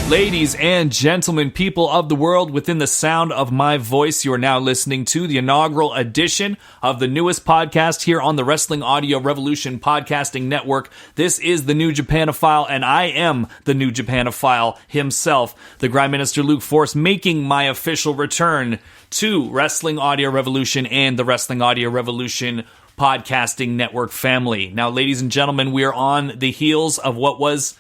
Ladies and gentlemen, people of the world, within the sound of my voice, you are now listening to the inaugural edition of the newest podcast here on the Wrestling Audio Revolution Podcasting Network. This is the New Japanophile, and I am the New Japanophile himself, the Grime Minister Luke Force, making my official return to Wrestling Audio Revolution and the Wrestling Audio Revolution Podcasting Network family. Now, ladies and gentlemen, we are on the heels of what was,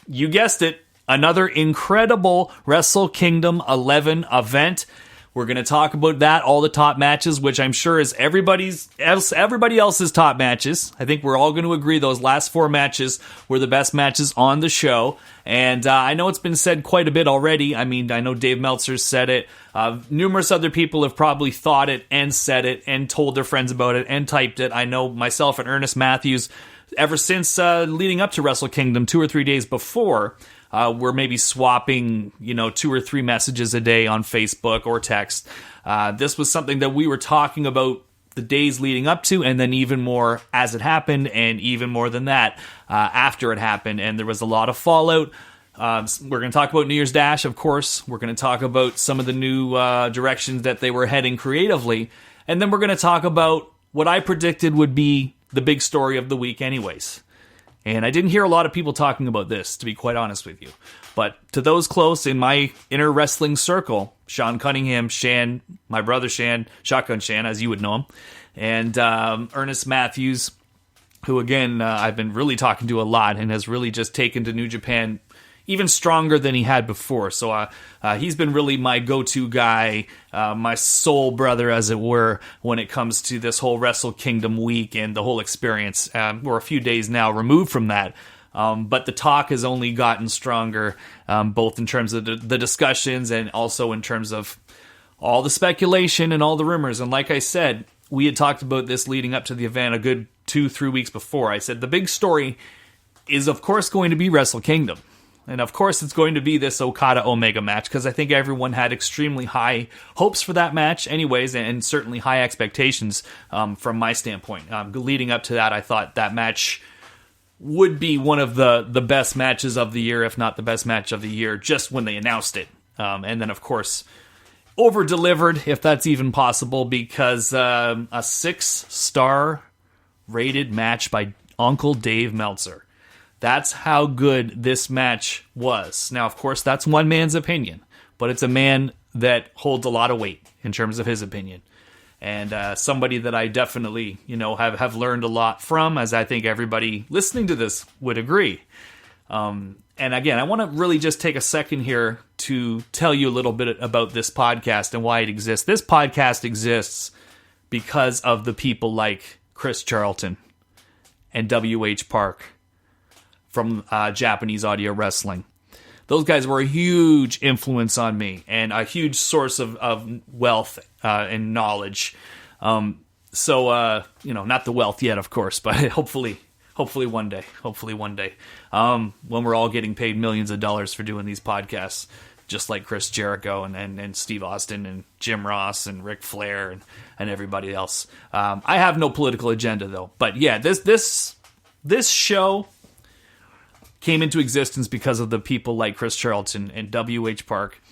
you guessed it, another incredible Wrestle Kingdom 11 event. We're going to talk about that, all the top matches, which I'm sure is everybody else's top matches. I think we're all going to agree those last four matches were the best matches on the show. And I know it's been said quite a bit already. I mean, I know Dave Meltzer said it. Numerous other people have probably thought it and said it and told their friends about it and typed it. I know myself and Ernest Matthews, ever since leading up to Wrestle Kingdom 2 or 3 days before, we're maybe swapping, 2 or 3 messages a day on Facebook or text. This was something that we were talking about the days leading up to, and then even more as it happened, and even more than that after it happened. And there was a lot of fallout. We're going to talk about New Year's Dash, of course. We're going to talk about some of the new directions that they were heading creatively. And then we're going to talk about what I predicted would be the big story of the week anyways. And I didn't hear a lot of people talking about this, to be quite honest with you. But to those close in my inner wrestling circle, Sean Cunningham, Shan, my brother Shan, Shotgun Shan, as you would know him, and Ernest Matthews, who, again, I've been really talking to a lot and has really just taken to New Japan even stronger than he had before. So he's been really my go-to guy, my soul brother, as it were, when it comes to this whole Wrestle Kingdom week and the whole experience. We're a few days now removed from that, but the talk has only gotten stronger, both in terms of the discussions and also in terms of all the speculation and all the rumors. And like I said, we had talked about this leading up to the event a good 2-3 weeks before. I said the big story is, of course, going to be Wrestle Kingdom. And of course, it's going to be this Okada-Omega match, because I think everyone had extremely high hopes for that match anyways, and certainly high expectations from my standpoint. Leading up to that, I thought that match would be one of the best matches of the year, if not the best match of the year, just when they announced it. And then, of course, over-delivered, if that's even possible, because a 6-star rated match by Uncle Dave Meltzer. That's how good this match was. Now, of course, that's one man's opinion, but it's a man that holds a lot of weight in terms of his opinion. And somebody that I definitely, have learned a lot from, as I think everybody listening to this would agree. And again, I want to really just take a second here to tell you a little bit about this podcast and why it exists. This podcast exists because of the people like Chris Charlton and W.H. Park from Japanese Audio Wrestling. Those guys were a huge influence on me and a huge source of wealth and knowledge. So, not the wealth yet, of course, but hopefully one day. Hopefully one day. When we're all getting paid millions of dollars for doing these podcasts, just like Chris Jericho and Steve Austin and Jim Ross and Ric Flair and everybody else. I have no political agenda, though. But yeah, this show came into existence because of the people like Chris Charlton and W.H. Park.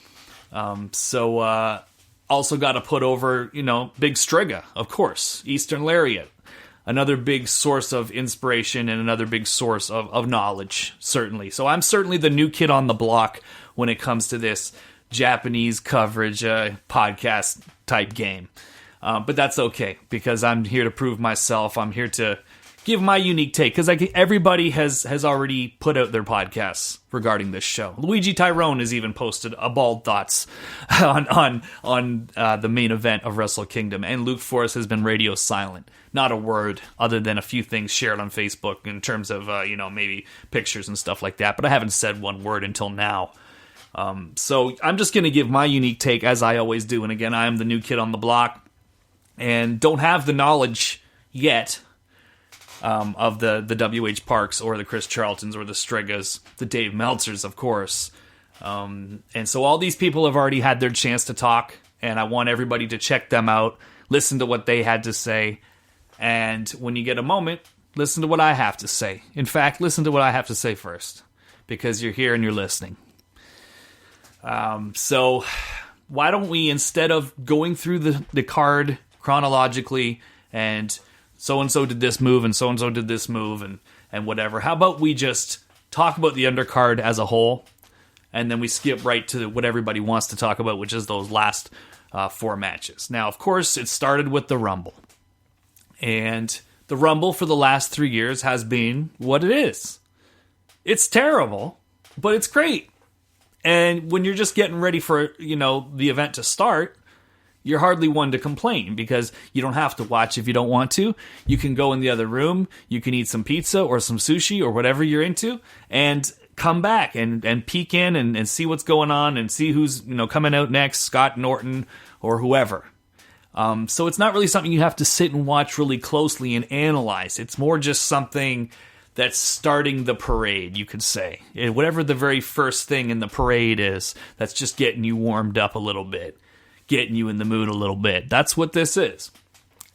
Also got to put over, Big Striga, of course, Eastern Lariat. Another big source of inspiration and another big source of knowledge, certainly. So I'm certainly the new kid on the block when it comes to this Japanese coverage podcast type game. But that's okay, because I'm here to prove myself. I'm here to give my unique take, because everybody has already put out their podcasts regarding this show. Luigi Tyrone has even posted a bald thoughts on the main event of Wrestle Kingdom, and Luke Force has been radio silent. Not a word, other than a few things shared on Facebook in terms of maybe pictures and stuff like that. But I haven't said one word until now. So I'm just going to give my unique take, as I always do. And again, I am the new kid on the block and don't have the knowledge yet of the W.H. Parks or the Chris Charltons or the Strigas, the Dave Meltzers, of course. And so all these people have already had their chance to talk, and I want everybody to check them out, listen to what they had to say, and when you get a moment, listen to what I have to say. In fact, listen to what I have to say first, because you're here and you're listening. So why don't we, instead of going through the card chronologically and so-and-so did this move and so-and-so did this move and whatever, how about we just talk about the undercard as a whole, and then we skip right to what everybody wants to talk about, which is those last 4 matches. Now, of course, it started with the Rumble. And the Rumble for the last 3 years has been what it is. It's terrible, but it's great. And when you're just getting ready for, the event to start, you're hardly one to complain because you don't have to watch if you don't want to. You can go in the other room, you can eat some pizza or some sushi or whatever you're into, and come back and peek in and see what's going on and see who's coming out next, Scott Norton or whoever. So it's not really something you have to sit and watch really closely and analyze. It's more just something that's starting the parade, you could say. Whatever the very first thing in the parade is, that's just getting you warmed up a little bit, getting you in the mood a little bit. That's what this is.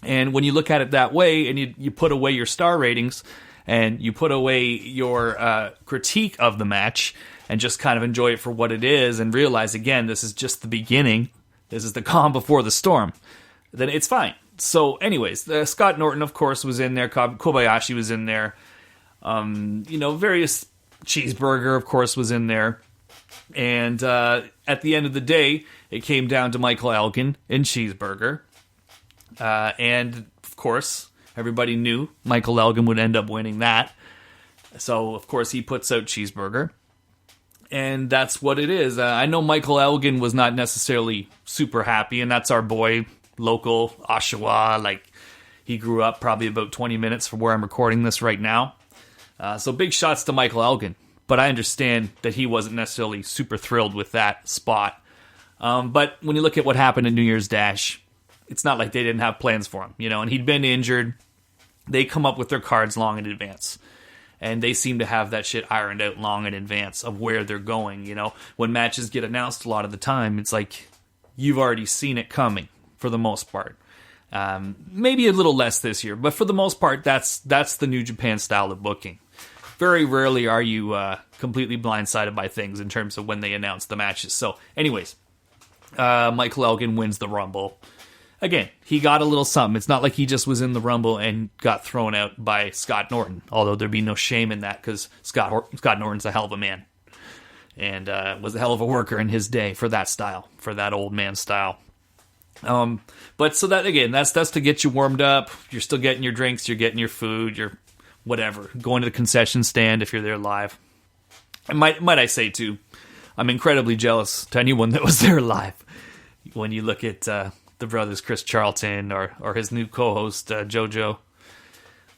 And when you look at it that way, and you put away your star ratings, and you put away your critique of the match, and just kind of enjoy it for what it is, and realize, again, this is just the beginning. This is the calm before the storm. Then it's fine. So anyways, Scott Norton, of course, was in there. Kobayashi was in there. Various Cheeseburger, of course, was in there. And at the end of the day, it came down to Michael Elgin and Cheeseburger. And, of course, everybody knew Michael Elgin would end up winning that. So, of course, he puts out Cheeseburger. And that's what it is. I know Michael Elgin was not necessarily super happy, and that's our boy, local Oshawa. He grew up probably about 20 minutes from where I'm recording this right now. So big shots to Michael Elgin. But I understand that he wasn't necessarily super thrilled with that spot. But when you look at what happened at New Year's Dash, it's not like they didn't have plans for him, and he'd been injured. They come up with their cards long in advance. And they seem to have that shit ironed out long in advance of where they're going, When matches get announced a lot of the time, it's like you've already seen it coming for the most part. Maybe a little less this year, but for the most part, that's the New Japan style of booking. Very rarely are you completely blindsided by things in terms of when they announce the matches. So, anyways, Michael Elgin wins the Rumble. Again, he got a little something. It's not like he just was in the Rumble and got thrown out by Scott Norton, although there'd be no shame in that because Scott Norton's a hell of a man and was a hell of a worker in his day for that style, for that old man style. But so that, again, that's to get you warmed up. You're still getting your drinks, you're getting your food, you're whatever, going to the concession stand if you're there live. And might I say, too, I'm incredibly jealous to anyone that was there live. When you look at the brothers Chris Charlton or his new co-host, JoJo,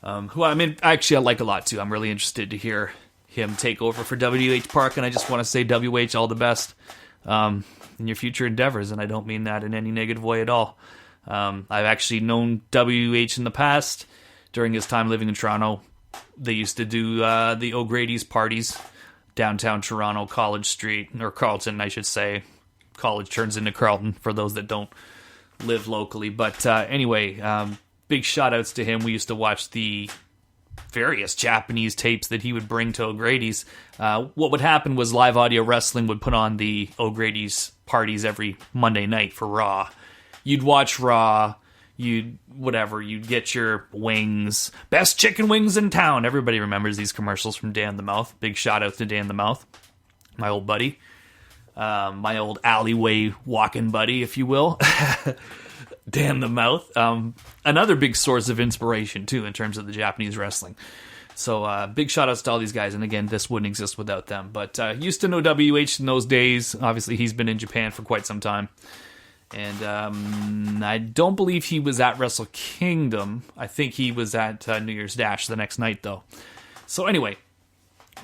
who I like a lot, too. I'm really interested to hear him take over for WH Park, and I just want to say, WH, all the best in your future endeavors, and I don't mean that in any negative way at all. I've actually known WH in the past. During his time living in Toronto, they used to do the O'Grady's parties downtown Toronto, College Street, or Carlton, I should say. College turns into Carlton for those that don't live locally. But anyway, big shout-outs to him. We used to watch the various Japanese tapes that he would bring to O'Grady's. What would happen was Live Audio Wrestling would put on the O'Grady's parties every Monday night for Raw. You'd watch Raw, you'd get your wings. Best chicken wings in town. Everybody remembers these commercials from Dan the Mouth. Big shout out to Dan the Mouth, my old buddy. My old alleyway walking buddy, if you will. Dan the Mouth. Another big source of inspiration, too, in terms of the Japanese wrestling. So big shout-outs to all these guys. And again, this wouldn't exist without them. But used to know WH in those days. Obviously, he's been in Japan for quite some time. And I don't believe he was at Wrestle Kingdom. I think he was at New Year's Dash the next night, though. So anyway,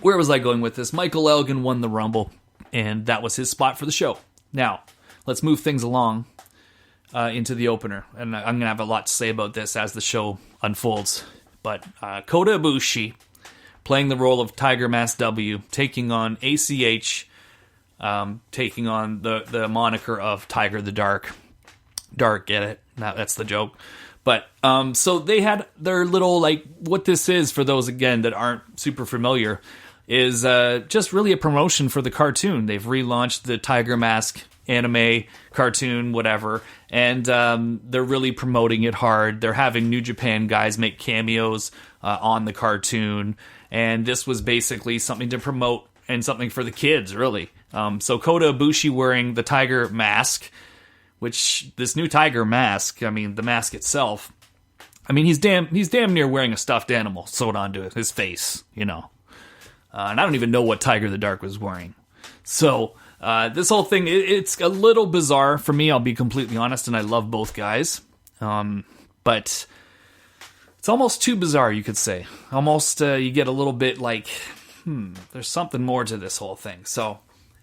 where was I going with this? Michael Elgin won the Rumble, and that was his spot for the show. Now, let's move things along into the opener. And I'm going to have a lot to say about this as the show unfolds. But Kota Ibushi, playing the role of Tiger Mask W, taking on ACH, taking on the moniker of Tiger the Dark. Dark, get it? That's the joke. But, so they had their little, what this is, for those, again, that aren't super familiar, is just really a promotion for the cartoon. They've relaunched the Tiger Mask anime, cartoon, whatever, and they're really promoting it hard. They're having New Japan guys make cameos on the cartoon, and this was basically something to promote and something for the kids, really. So Kota Ibushi wearing the tiger mask, which this new tiger mask, I mean, the mask itself, I mean, he's damn near wearing a stuffed animal sewed onto his face, you know. And I don't even know what Tiger the Dark was wearing. So this whole thing, it's a little bizarre for me, I'll be completely honest, and I love both guys. But it's almost too bizarre, you could say. Almost you get a little bit like, there's something more to this whole thing. So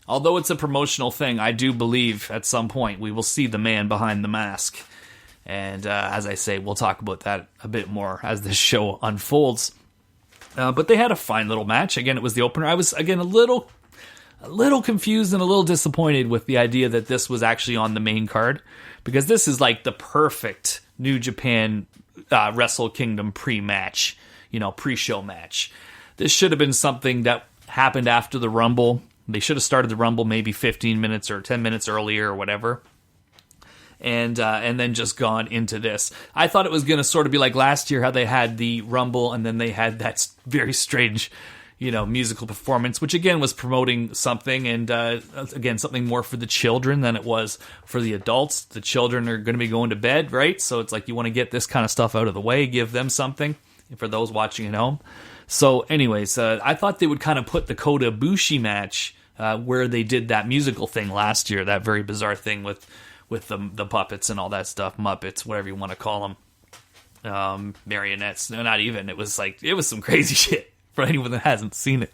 although it's a promotional thing, I do believe at some point we will see the man behind the mask. And as I say, we'll talk about that a bit more as this show unfolds. But they had a fine little match. Again, it was the opener. I was, again, a little confused and a little disappointed with the idea that this was actually on the main card. Because this is like the perfect New Japan Wrestle Kingdom pre-match, pre-show match. This should have been something that happened after the Rumble. They should have started the Rumble maybe 15 minutes or 10 minutes earlier or whatever. And then just gone into this. I thought it was going to sort of be like last year, how they had the Rumble and then they had that very strange, musical performance, which again was promoting something, and again, something more for the children than it was for the adults. The children are going to be going to bed, right? So it's like you want to get this kind of stuff out of the way, give them something for those watching at home. So anyways, I thought they would kind of put the Kota Ibushi match where they did that musical thing last year, that very bizarre thing with the puppets and all that stuff, Muppets, whatever you want to call them, marionettes. No, not even. It was some crazy shit for anyone that hasn't seen it.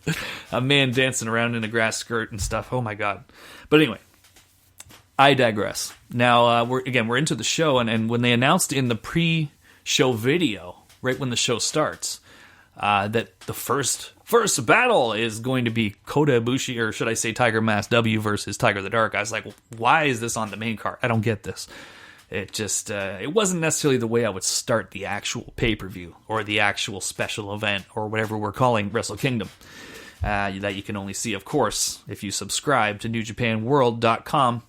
A man dancing around in a grass skirt and stuff. Oh my god. But anyway, I digress. Now we're into the show, and when they announced in the pre-show video, right when the show starts, that the first battle is going to be Kota Ibushi, or should I say Tiger Mask W versus Tiger the Dark. I was like, well, why is this on the main card? I don't get this. It just, it wasn't necessarily the way I would start the actual pay-per-view or the actual special event or whatever we're calling Wrestle Kingdom. That you can only see, of course, if you subscribe to NewJapanWorld.com.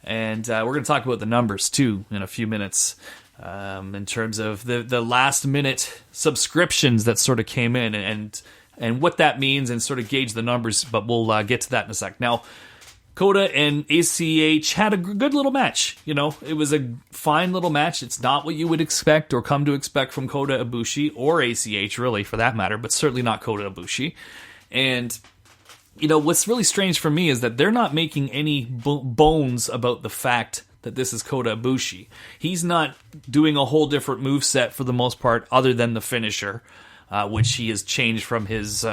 And we're going to talk about the numbers, too, in a few minutes. In terms of the last-minute subscriptions that sort of came in and what that means and sort of gauge the numbers, but we'll get to that in a sec. Now, Kota and ACH had a good little match. It was a fine little match. It's not what you would expect or come to expect from Kota Ibushi or ACH, really, for that matter, but certainly not Kota Ibushi. And, what's really strange for me is that they're not making any bones about the fact that this is Kota Ibushi. He's not doing a whole different moveset for the most part, other than the finisher, which he has changed from his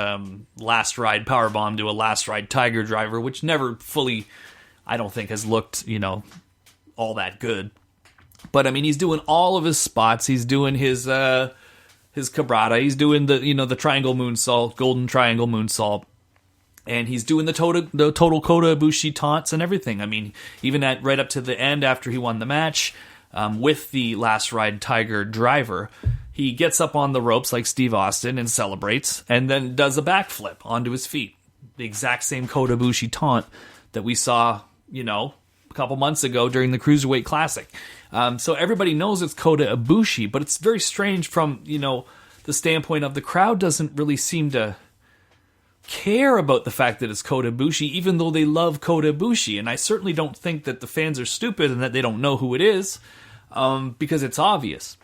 last ride powerbomb to a last ride tiger driver, which never fully, I don't think, has looked, all that good. But I mean, he's doing all of his spots. He's doing his cabrata. He's doing the triangle moonsault, golden triangle moonsault. And he's doing the total Kota Ibushi taunts and everything. I mean, even right up to the end after he won the match with the last ride tiger driver, he gets up on the ropes like Steve Austin and celebrates, and then does a backflip onto his feet. The exact same Kota Ibushi taunt that we saw, a couple months ago during the Cruiserweight Classic. So everybody knows it's Kota Ibushi, but it's very strange from, the standpoint of the crowd doesn't really seem to care about the fact that it's Kota Ibushi, even though they love Kota Ibushi. And I certainly don't think that the fans are stupid and that they don't know who it is, because it's obvious.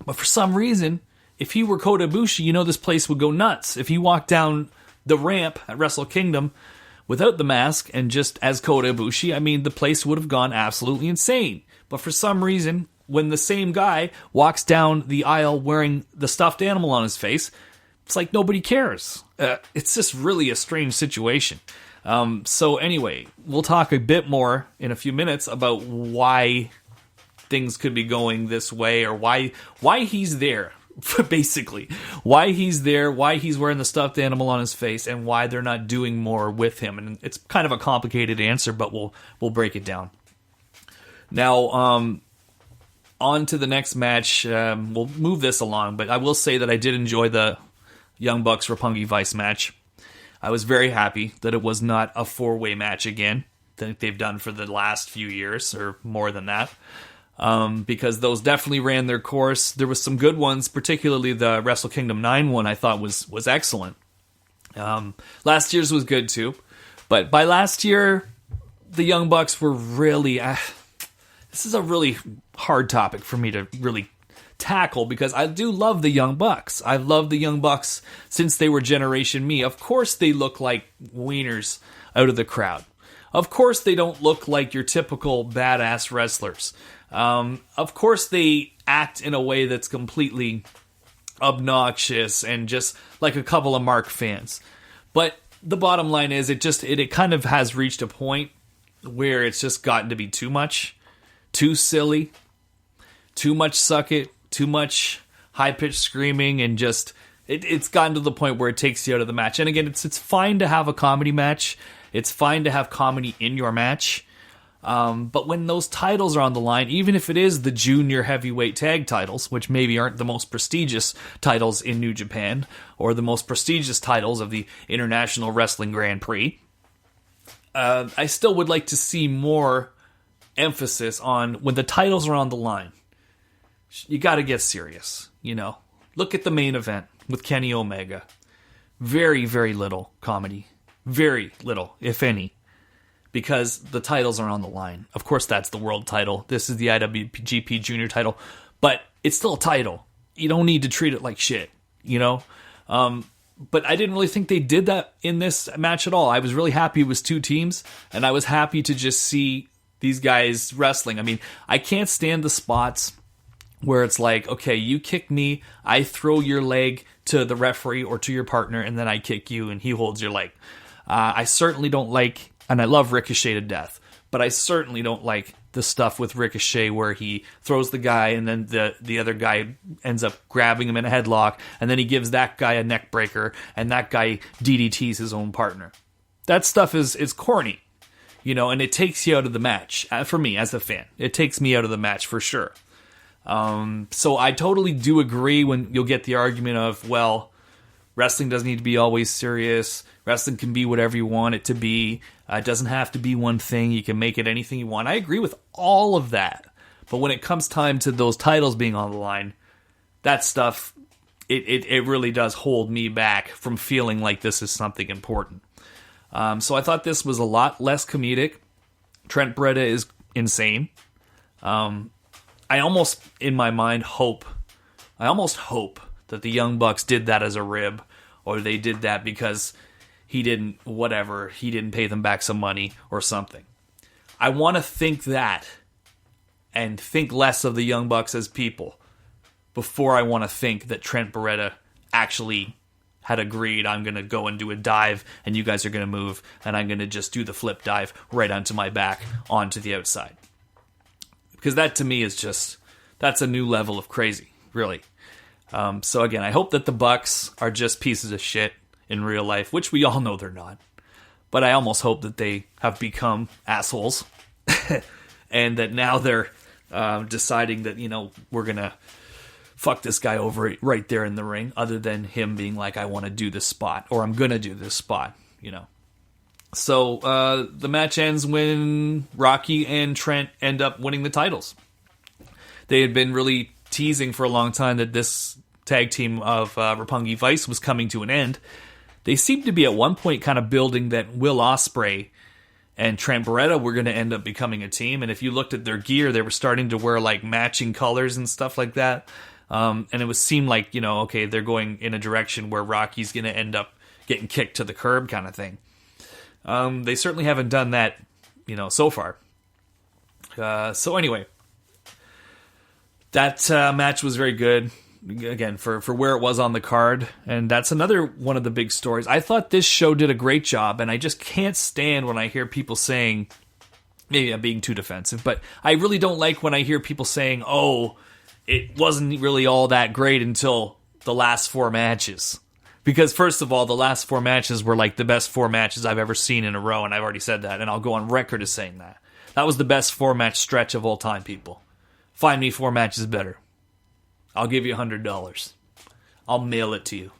But for some reason, if he were Kota Ibushi, this place would go nuts. If he walked down the ramp at Wrestle Kingdom without the mask and just as Kota Ibushi, I mean, the place would have gone absolutely insane. But for some reason, when the same guy walks down the aisle wearing the stuffed animal on his face, it's like nobody cares. It's just really a strange situation. So anyway, we'll talk a bit more in a few minutes about why things could be going this way, or why he's there, basically. Why he's there, why he's wearing the stuffed animal on his face, and why they're not doing more with him. And it's kind of a complicated answer, but we'll break it down. Now, on to the next match. We'll move this along, but I will say that I did enjoy the Young Bucks Roppongi Vice match. I was very happy that it was not a 4-way match again, that they've done for the last few years, or more than that. Because those definitely ran their course. There was some good ones, particularly the Wrestle Kingdom 9 one I thought was excellent. Last year's was good too. But by last year, the Young Bucks were really... this is a really hard topic for me to really tackle, because I do love the Young Bucks. I've loved the Young Bucks since they were Generation Me. Of course they look like wieners out of the crowd. Of course they don't look like your typical badass wrestlers. Of course they act in a way that's completely obnoxious and just like a couple of Mark fans. But the bottom line is it kind of has reached a point where it's just gotten to be too much, too silly, too much suck it, too much high-pitched screaming, and just it's gotten to the point where it takes you out of the match. And again, it's fine to have a comedy match. It's fine to have comedy in your match. But when those titles are on the line, even if it is the junior heavyweight tag titles, which maybe aren't the most prestigious titles in New Japan, or the most prestigious titles of the International Wrestling Grand Prix, I still would like to see more emphasis on when the titles are on the line. You got to get serious, you know. Look at the main event with Kenny Omega. Very, very little comedy. Very little, if any. Because the titles are on the line. Of course, that's the world title. This is the IWGP Junior title. But it's still a title. You don't need to treat it like shit, you know? But I didn't really think they did that in this match at all. I was really happy it was two teams, and I was happy to just see these guys wrestling. I mean, I can't stand the spots where it's like, okay, you kick me, I throw your leg to the referee or to your partner, and then I kick you, and he holds your leg. I certainly don't like, and I love Ricochet to death, but I certainly don't like the stuff with Ricochet where he throws the guy and then the other guy ends up grabbing him in a headlock, and then he gives that guy a neck breaker, and that guy DDTs his own partner. That stuff is corny, you know, and it takes you out of the match. For me, as a fan, it takes me out of the match for sure. So I totally do agree when you'll get the argument of, well, wrestling doesn't need to be always serious. Wrestling can be whatever you want it to be. It doesn't have to be one thing. You can make it anything you want. I agree with all of that. But when it comes time to those titles being on the line, that stuff, it really does hold me back from feeling like this is something important. So I thought this was a lot less comedic. Trent Beretta is insane. I almost, in my mind, hope that the Young Bucks did that as a rib, or they did that because he didn't pay them back some money or something. I want to think that and think less of the Young Bucks as people before I want to think that Trent Beretta actually had agreed, I'm going to go and do a dive and you guys are going to move and I'm going to just do the flip dive right onto my back onto the outside. Because that to me is just, that's a new level of crazy, really. So again, I hope that the Bucks are just pieces of shit in real life, which we all know they're not. But I almost hope that they have become assholes and that now they're deciding that, you know, we're going to fuck this guy over right there in the ring, other than him being like, I want to do this spot, or I'm going to do this spot, you know. So the match ends when Rocky and Trent end up winning the titles. They had been really teasing for a long time that this tag team of Roppongi Vice was coming to an end. They seemed to be at one point kind of building that Will Ospreay and Trent Beretta were going to end up becoming a team. And if you looked at their gear, they were starting to wear like matching colors and stuff like that. And it seemed like, you know, okay, they're going in a direction where Rocky's going to end up getting kicked to the curb kind of thing. They certainly haven't done that, you know, so far. So anyway, that match was very good, again, for where it was on the card. And that's another one of the big stories. I thought this show did a great job, and I just can't stand when I hear people saying, maybe I'm being too defensive, but I really don't like when I hear people saying, oh, it wasn't really all that great until the last 4 matches. Because, first of all, the last 4 matches were like the best 4 matches I've ever seen in a row, and I've already said that, and I'll go on record as saying that. That was the best 4-match stretch of all time, people. Find me 4 matches better. I'll give you $100. I'll mail it to you.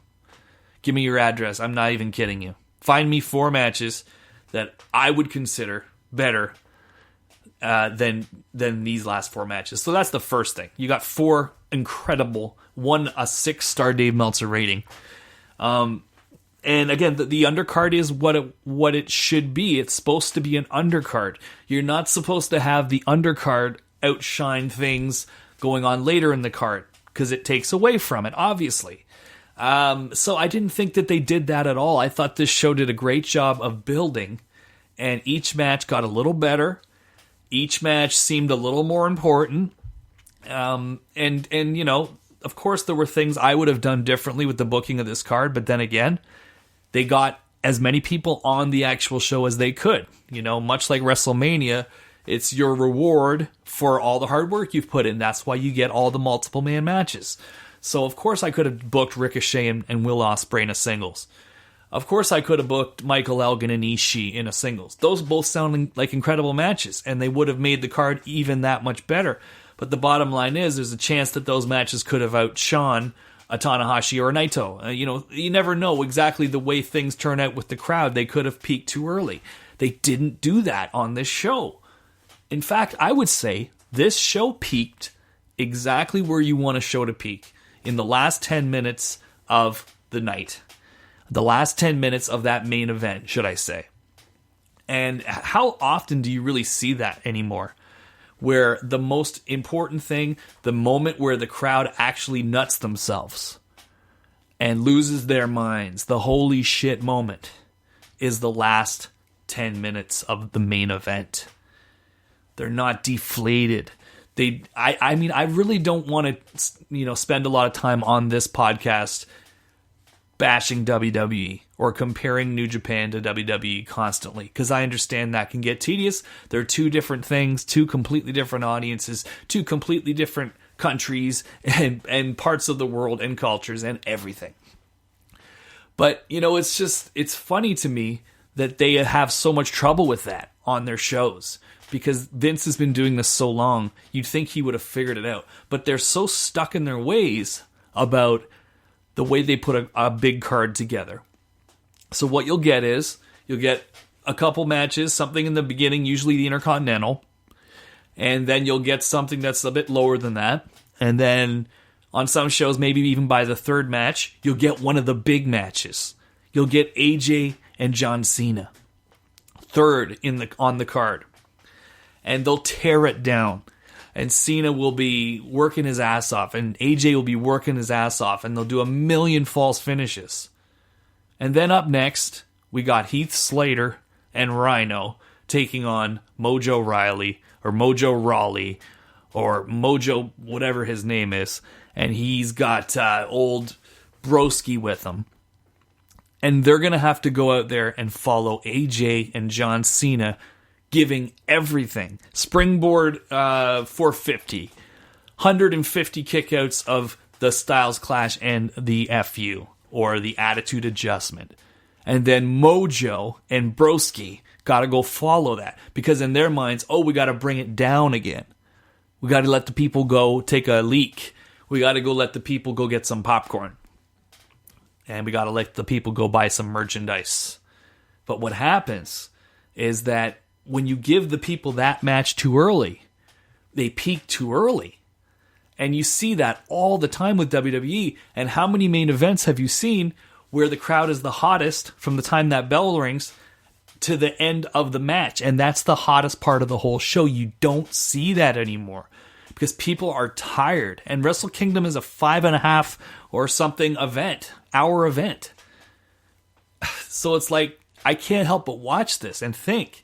Give me your address. I'm not even kidding you. Find me 4 matches that I would consider better than these last 4 matches. So that's the first thing. You got 4 incredible, one a 6-star Dave Meltzer rating. And again, the undercard is what it should be. It's supposed to be an undercard. You're not supposed to have the undercard outshine things going on later in the card, because it takes away from it, obviously. So I didn't think that they did that at all. I thought this show did a great job of building, and each match got a little better. Each match seemed a little more important. And you know, of course there were things I would have done differently with the booking of this card, but then again, they got as many people on the actual show as they could. You know, much like WrestleMania, it's your reward for all the hard work you've put in. That's why you get all the multiple man matches. So of course I could have booked Ricochet and Will Ospreay in a singles. Of course I could have booked Michael Elgin and Ishii in a singles. Those both sounding like incredible matches, and they would have made the card even that much better. But the bottom line is, there's a chance that those matches could have outshone a Tanahashi or a Naito. You know, you never know exactly the way things turn out with the crowd. They could have peaked too early. They didn't do that on this show. In fact, I would say this show peaked exactly where you want a show to peak, in the last 10 minutes of the night. The last 10 minutes of that main event, should I say. And how often do you really see that anymore? Where the most important thing, the moment where the crowd actually nuts themselves and loses their minds, the holy shit moment, is the last 10 minutes of the main event. They're not deflated. I mean, I really don't want to, you know, spend a lot of time on this podcast bashing WWE or comparing New Japan to WWE constantly, because I understand that can get tedious. They're 2 different things, 2 completely different audiences, 2 completely different countries and parts of the world and cultures and everything. But, you know, it's funny to me that they have so much trouble with that on their shows, because Vince has been doing this so long. You'd think he would have figured it out, but they're so stuck in their ways about the way they put a big card together. So what you'll get is, you'll get a couple matches, something in the beginning, usually the Intercontinental, and then you'll get something that's a bit lower than that, and then on some shows, maybe even by the 3rd match, you'll get one of the big matches. You'll get AJ and John Cena, 3rd on the card, and they'll tear it down. And Cena will be working his ass off, and AJ will be working his ass off, and they'll do a million false finishes. And then up next, we got Heath Slater and Rhino taking on Mojo Rawley, or Mojo Rawley, or Mojo whatever his name is, and he's got old Broski with him. And they're going to have to go out there and follow AJ and John Cena, giving everything. Springboard 450. 150 kickouts of the Styles Clash and the FU, or the Attitude Adjustment. And then Mojo and Broski got to go follow that, because in their minds, we got to bring it down again. We got to let the people go take a leak. We got to go let the people go get some popcorn. And we got to let the people go buy some merchandise. But what happens is that when you give the people that match too early, they peak too early. And you see that all the time with WWE. And how many main events have you seen where the crowd is the hottest from the time that bell rings to the end of the match? And that's the hottest part of the whole show. You don't see that anymore because people are tired. And Wrestle Kingdom is a 5.5 or something hour event. So it's like, I can't help but watch this and think,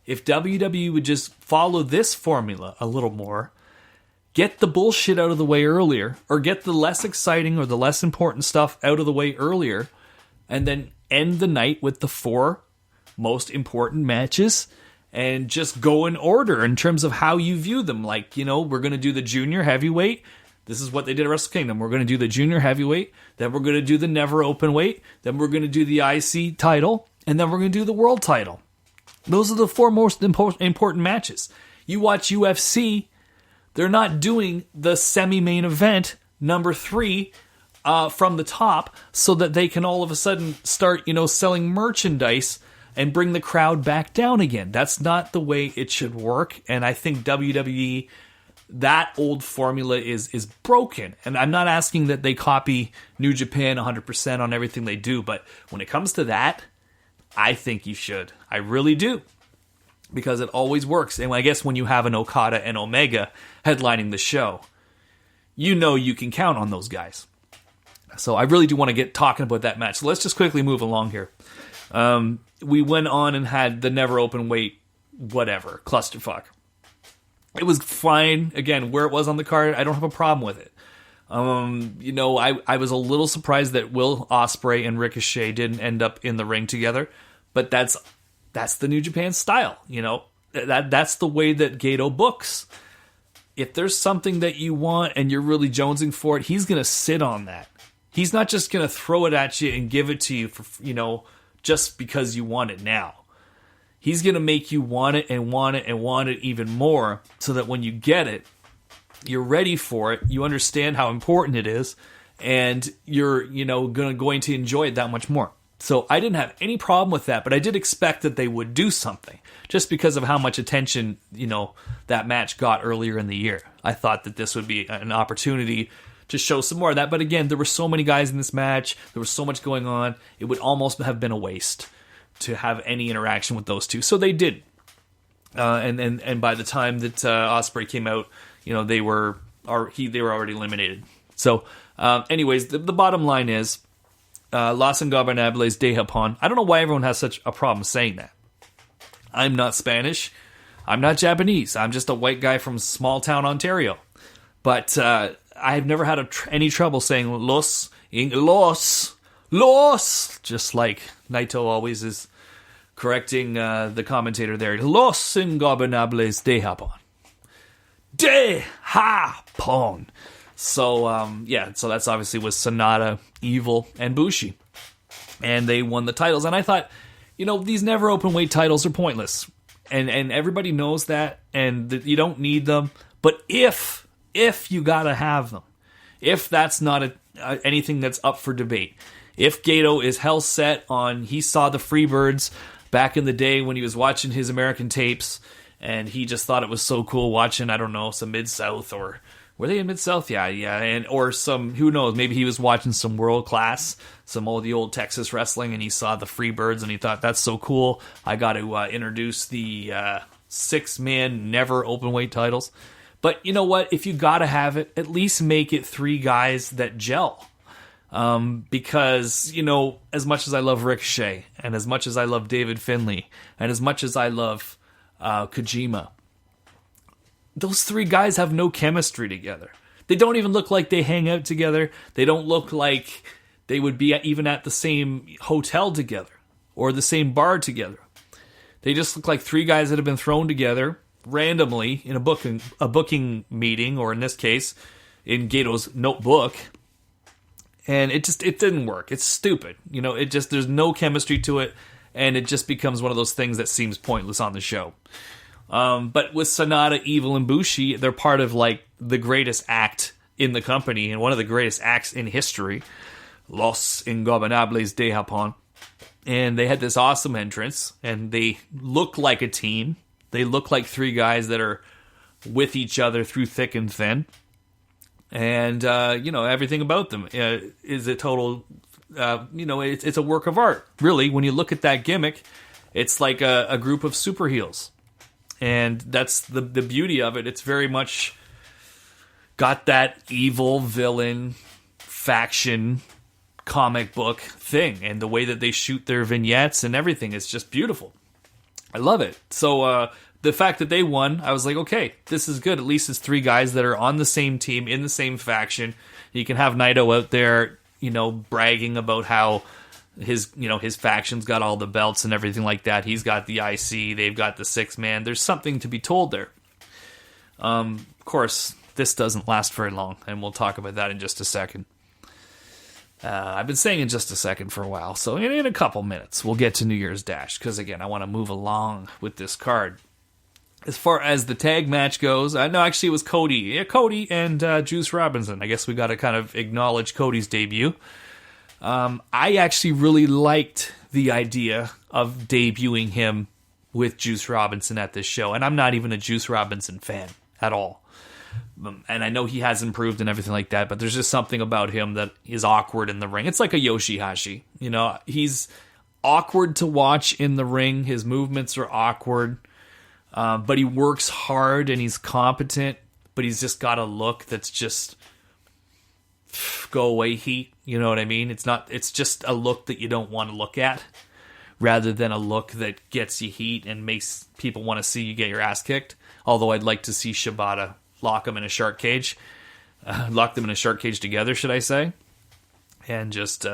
if WWE would just follow this formula a little more, get the bullshit out of the way earlier, or get the less exciting or the less important stuff out of the way earlier, and then end the night with the 4 most important matches, and just go in order in terms of how you view them. Like, you know, we're going to do the junior heavyweight. This is what they did at Wrestle Kingdom. We're going to do the junior heavyweight, then we're going to do the never open weight, then we're going to do the IC title, and then we're going to do the world title. Those are the 4 most important matches. You watch UFC, they're not doing the semi-main event, number 3, from the top so that they can all of a sudden start, selling merchandise and bring the crowd back down again. That's not the way it should work. And I think WWE, that old formula is broken. And I'm not asking that they copy New Japan 100% on everything they do, but when it comes to that, I think you should. I really do. Because it always works. And I guess when you have an Okada and Omega headlining the show, you can count on those guys. So I really do want to get talking about that match. So let's just quickly move along here. We went on and had the never open weight, whatever, clusterfuck. It was fine. Again, where it was on the card, I don't have a problem with it. I was a little surprised that Will Ospreay and Ricochet didn't end up in the ring together, but that's the New Japan style. That's the way that Gato books. If there's something that you want and you're really jonesing for it, he's going to sit on that. He's not just going to throw it at you and give it to you for, just because you want it now. He's going to make you want it and want it and want it even more so that when you get it, you're ready for it, you understand how important it is, and you're, going to enjoy it that much more. So I didn't have any problem with that, but I did expect that they would do something just because of how much attention, that match got earlier in the year. I thought that this would be an opportunity to show some more of that. But again, there were so many guys in this match. There was so much going on. It would almost have been a waste to have any interaction with those two. So they did. And by the time that Ospreay came out, they were already eliminated. So anyways, the bottom line is, Los Ingobernables de Japón. I don't know why everyone has such a problem saying that. I'm not Spanish. I'm not Japanese. I'm just a white guy from small town Ontario. But I've never had any trouble saying los, just like Naito always is correcting the commentator there. Los Ingobernables de Japón. De Japón. So, so that's obviously with Sonata, Evil, and Bushi. And they won the titles. And I thought, these never open weight titles are pointless. And everybody knows that, and that you don't need them. But if you gotta have them, if that's not anything that's up for debate, if Gato is hell set on, he saw the Freebirds back in the day when he was watching his American tapes, and he just thought it was so cool watching, I don't know, some Mid-South, or were they in Mid-South? Yeah, and or some, who knows, maybe he was watching some World Class, some of the old Texas wrestling, and he saw the Freebirds, and he thought, that's so cool, I got to introduce the 6-man never open weight titles. But you know what? If you got to have it, at least make it 3 guys that gel. Because, as much as I love Ricochet, and as much as I love David Finlay, and as much as I love Kojima, those 3 guys have no chemistry together. They don't even look like they hang out together. They don't look like they would be even at the same hotel together or the same bar together. They just look like 3 guys that have been thrown together randomly in a booking meeting, or in this case, in Gato's notebook. And it didn't work. It's stupid. There's no chemistry to it, and it just becomes one of those things that seems pointless on the show. But with Sonata, Evil, and Bushi, they're part of the greatest act in the company, and one of the greatest acts in history, Los Ingobernables de Japón. And they had this awesome entrance, and they look like a team. They look like 3 guys that are with each other through thick and thin. And, everything about them is a total, it's a work of art. Really, when you look at that gimmick, it's like a group of super heels. And that's the beauty of it. It's very much got that evil villain faction comic book thing. And the way that they shoot their vignettes and everything is just beautiful. I love it. So the fact that they won, I was like, okay, this is good. At least it's 3 guys that are on the same team, in the same faction. You can have Naito out there, bragging about how his faction's got all the belts and everything like that. He's got the IC, they've got the 6-man. There's something to be told there. Of course, this doesn't last very long, and we'll talk about that in just a second. I've been saying in just a second for a while, so in a couple minutes we'll get to New Year's Dash, because again, I want to move along with this card. As far as the tag match goes, no, actually it was Cody. Yeah, Cody and Juice Robinson. I guess we got to kind of acknowledge Cody's debut. I actually really liked the idea of debuting him with Juice Robinson at this show. And I'm not even a Juice Robinson fan at all. And I know he has improved and everything like that, but there's just something about him that is awkward in the ring. It's like a Yoshihashi. You know, he's awkward to watch in the ring. His movements are awkward. But he works hard and he's competent, but he's just got a look that's just go away heat. You know what I mean? It's just a look that you don't want to look at, rather than a look that gets you heat and makes people want to see you get your ass kicked. Although I'd like to see Shibata lock him in a shark cage, lock them in a shark cage together, should I say, and just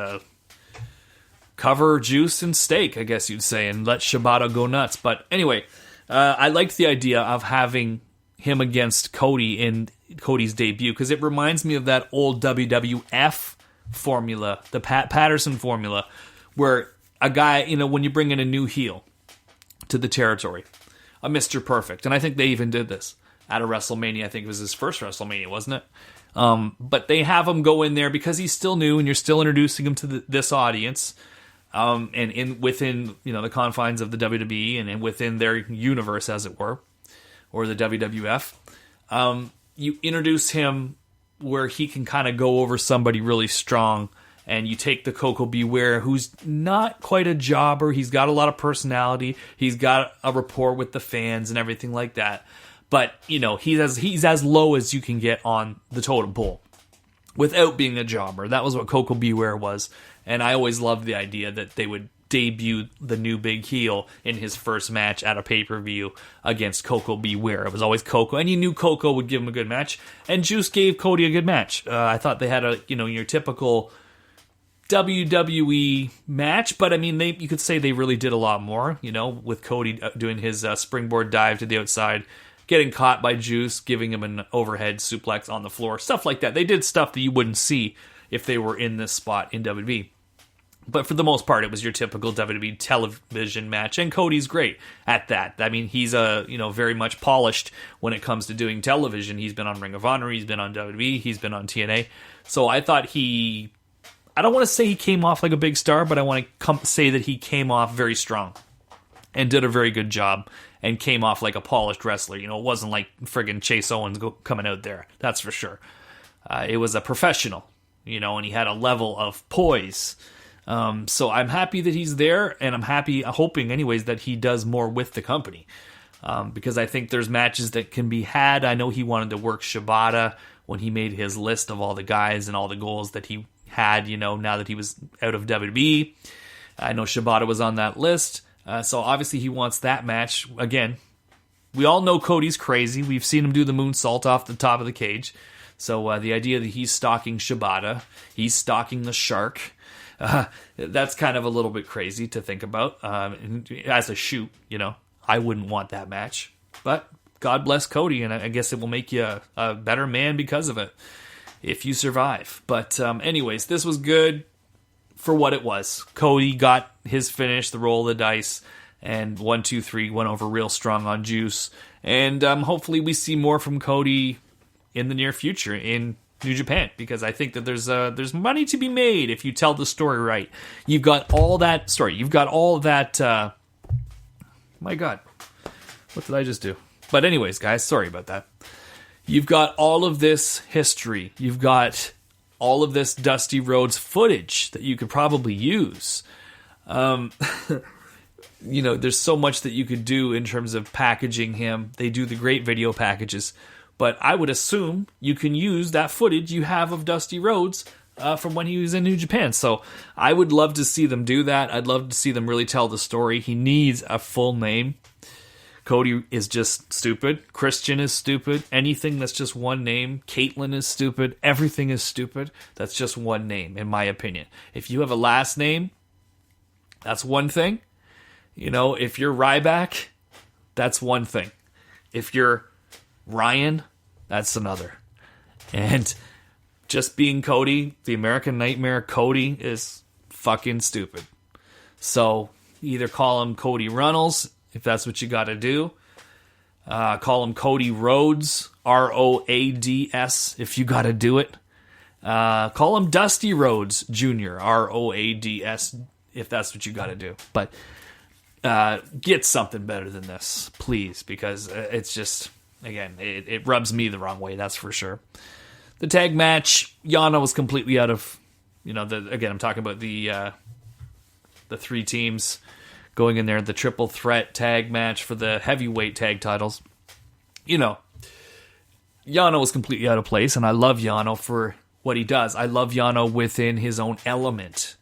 cover Juice and steak, I guess you'd say, and let Shibata go nuts. But anyway, I liked the idea of having him against Cody in Cody's debut, because it reminds me of that old WWF formula, the Pat Patterson formula, where a guy, you know, when you bring in a new heel to the territory, a Mr. Perfect, and I think they even did this at a WrestleMania. I think it was his first WrestleMania, wasn't it? But they have him go in there because he's still new, and you're still introducing him to this audience. And within, you know, the confines of the WWE and within their universe, as it were, or the WWF, you introduce him where he can kind of go over somebody really strong, and you take the Coco Beware, who's not quite a jobber. He's got a lot of personality. He's got a rapport with the fans and everything like that. But, you know, he's as low as you can get on the totem pole without being a jobber. That was what Coco Beware was. And I always loved the idea that they would debut the new big heel in his first match at a pay-per-view against Coco Beware. It was always Coco, and you knew Coco would give him a good match, and Juice gave Cody a good match. I thought they had your typical WWE match, but I mean, you could say they really did a lot more, with Cody doing his springboard dive to the outside, getting caught by Juice, giving him an overhead suplex on the floor, stuff like that. They did stuff that you wouldn't see if they were in this spot in WWE. But for the most part, it was your typical WWE television match, and Cody's great at that. I mean, he's very much polished when it comes to doing television. He's been on Ring of Honor, he's been on WWE, he's been on TNA. So I thought I don't want to say he came off like a big star, but I want to say that he came off very strong and did a very good job and came off like a polished wrestler. It wasn't like friggin' Chase Owens coming out there, that's for sure. It was a professional, and he had a level of poise. So I'm happy that he's there, and I'm hoping anyways that he does more with the company, because I think there's matches that can be had. I know he wanted to work Shibata when he made his list of all the guys and all the goals that he had, now that he was out of WWE. I know Shibata was on that list, so obviously he wants that match. Again, we all know Cody's crazy. We've seen him do the moonsault off the top of the cage. So the idea that he's stalking Shibata, he's stalking the Shark, that's kind of a little bit crazy to think about. As a shoot, I wouldn't want that match. But God bless Cody, and I guess it will make you a better man because of it, if you survive. But anyways, this was good for what it was. Cody got his finish, the roll of the dice, and 1, 2, 3 went over real strong on Juice. And hopefully we see more from Cody in the near future in New Japan, because I think that there's money to be made if you tell the story right. You've got all that story. You've got all that. My God, what did I just do? But anyways, guys, sorry about that. You've got all of this history. You've got all of this Dusty Rhodes footage that you could probably use. There's so much that you could do in terms of packaging him. They do the great video packages. But I would assume you can use that footage you have of Dusty Rhodes from when he was in New Japan. So I would love to see them do that. I'd love to see them really tell the story. He needs a full name. Cody is just stupid. Christian is stupid. Anything that's just one name. Caitlyn is stupid. Everything is stupid. That's just one name, in my opinion. If you have a last name, that's one thing. If you're Ryback, that's one thing. If you're Ryan, that's another. And just being Cody, the American Nightmare Cody, is fucking stupid. So either call him Cody Runnels, if that's what you got to do. Call him Cody Rhodes, Roads, if you got to do it. Call him Dusty Rhodes Jr., Roads, if that's what you got to do. But get something better than this, please, because it's just, again, it rubs me the wrong way, that's for sure. The tag match, Yano was completely out of, again, I'm talking about the three teams going in there, the triple threat tag match for the heavyweight tag titles. Yano was completely out of place, and I love Yano for what he does. I love Yano within his own element.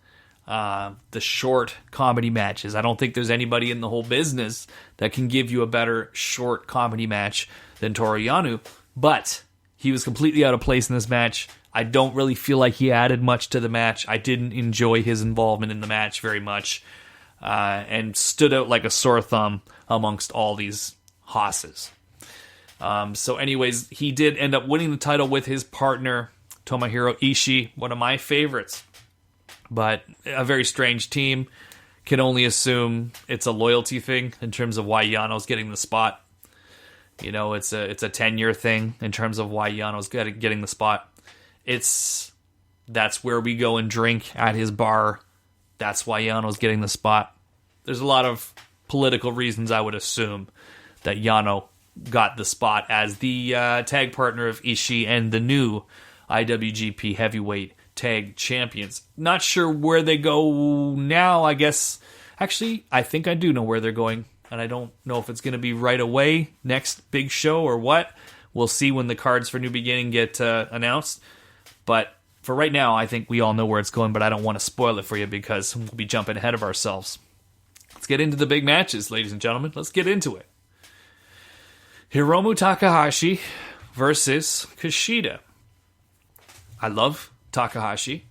The short comedy matches. I don't think there's anybody in the whole business that can give you a better short comedy match than Toru Yano, but he was completely out of place in this match. I don't really feel like he added much to the match. I didn't enjoy his involvement in the match very much. And stood out like a sore thumb amongst all these hosses. So anyways, he did end up winning the title with his partner, Tomohiro Ishii, one of my favorites. But a very strange team. Can only assume it's a loyalty thing in terms of why Yano's getting the spot. It's a 10-year thing in terms of why Yano's getting the spot. That's where we go and drink at his bar. That's why Yano's getting the spot. There's a lot of political reasons, I would assume, that Yano got the spot as the tag partner of Ishii and the new IWGP Heavyweight Tag Champions. Not sure where they go now, I guess. Actually, I think I do know where they're going, and I don't know if it's going to be right away, next big show or what. We'll see when the cards for New Beginning get announced. But for right now, I think we all know where it's going, but I don't want to spoil it for you because we'll be jumping ahead of ourselves. Let's get into the big matches, ladies and gentlemen. Let's get into it. Hiromu Takahashi versus Kushida. I love Takahashi.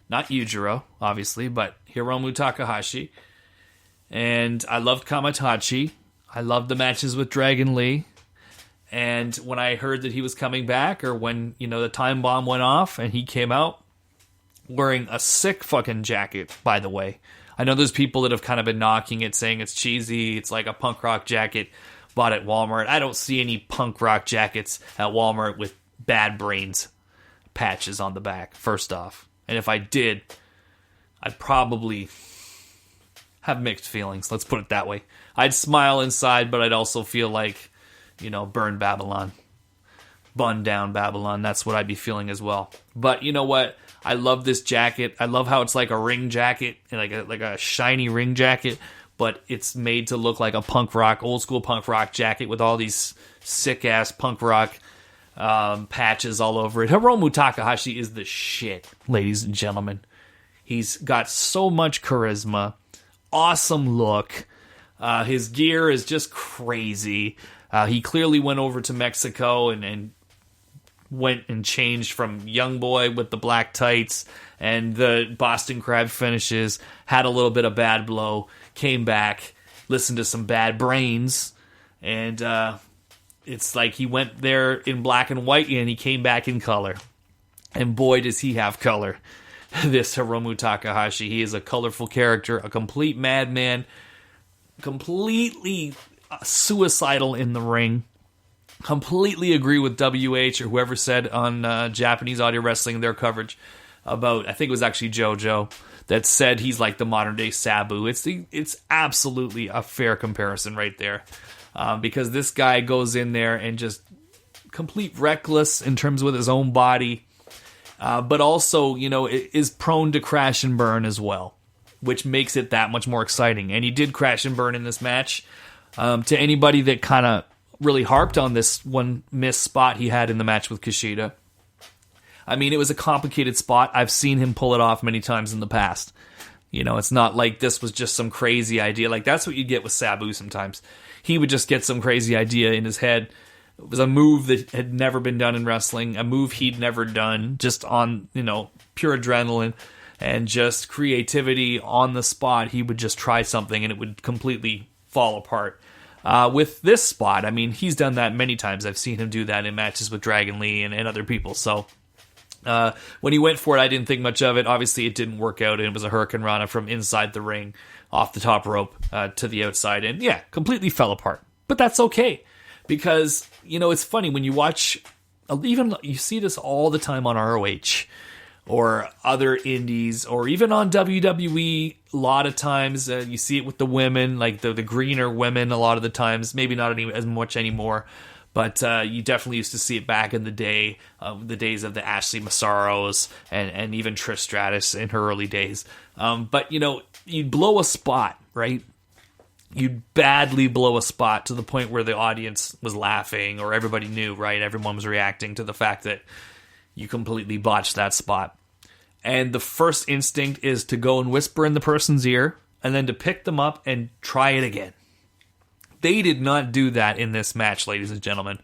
Not Yujiro, obviously, but Hiromu Takahashi. And I loved Kamatachi. I loved the matches with Dragon Lee. And when I heard that he was coming back, or when, the time bomb went off and he came out wearing a sick fucking jacket, by the way. I know there's people that have kind of been knocking it, saying it's cheesy, it's like a punk rock jacket bought at Walmart. I don't see any punk rock jackets at Walmart with Bad Brains patches on the back, first off. And if I did, I'd probably have mixed feelings, let's put it that way. I'd smile inside, but I'd also feel like, burn Babylon. Bun down Babylon. That's what I'd be feeling as well. But you know what? I love this jacket. I love how it's like a ring jacket, like a shiny ring jacket, but it's made to look like a punk rock, old school punk rock jacket with all these sick ass punk rock patches all over it. Hiromu Takahashi is the shit, ladies and gentlemen. He's got so much charisma, awesome look. His gear is just crazy. He clearly went over to Mexico and went and changed from young boy with the black tights and the Boston Crab finishes, had a little bit of Bad Blow, came back, listened to some Bad Brains, and it's like he went there in black and white and he came back in color. And boy, does he have color. This Hiromu Takahashi, he is a colorful character, a complete madman, completely suicidal in the ring. Completely agree with WH or whoever said on Japanese Audio Wrestling, their coverage about, I think it was actually JoJo, that said he's like the modern day Sabu. It's absolutely a fair comparison right there. Because this guy goes in there and just complete reckless in terms with his own body, but also, is prone to crash and burn as well, which makes it that much more exciting. And he did crash and burn in this match. To anybody that kind of really harped on this one missed spot he had in the match with Kushida, I mean, it was a complicated spot. I've seen him pull it off many times in the past. It's not like this was just some crazy idea. Like, that's what you get with Sabu sometimes. He would just get some crazy idea in his head. It was a move that had never been done in wrestling, a move he'd never done, just on, pure adrenaline and just creativity on the spot. He would just try something and it would completely fall apart. With this spot, I mean, he's done that many times. I've seen him do that in matches with Dragon Lee and other people. So when he went for it, I didn't think much of it. Obviously, it didn't work out, and it was a Hurricane Rana from inside the ring, off the top rope to the outside, and yeah, completely fell apart. But that's okay, Because, it's funny when you watch, even you see this all the time on ROH or other indies or even on WWE. A lot of times you see it with the women, like the greener women a lot of the times, maybe not as much anymore. But you definitely used to see it back in the day, the days of the Ashley Massaros and even Trish Stratus in her early days. But, you'd blow a spot, right? You'd badly blow a spot to the point where the audience was laughing or everybody knew, right? Everyone was reacting to the fact that you completely botched that spot. And the first instinct is to go and whisper in the person's ear and then to pick them up and try it again. They did not do that in this match, ladies and gentlemen.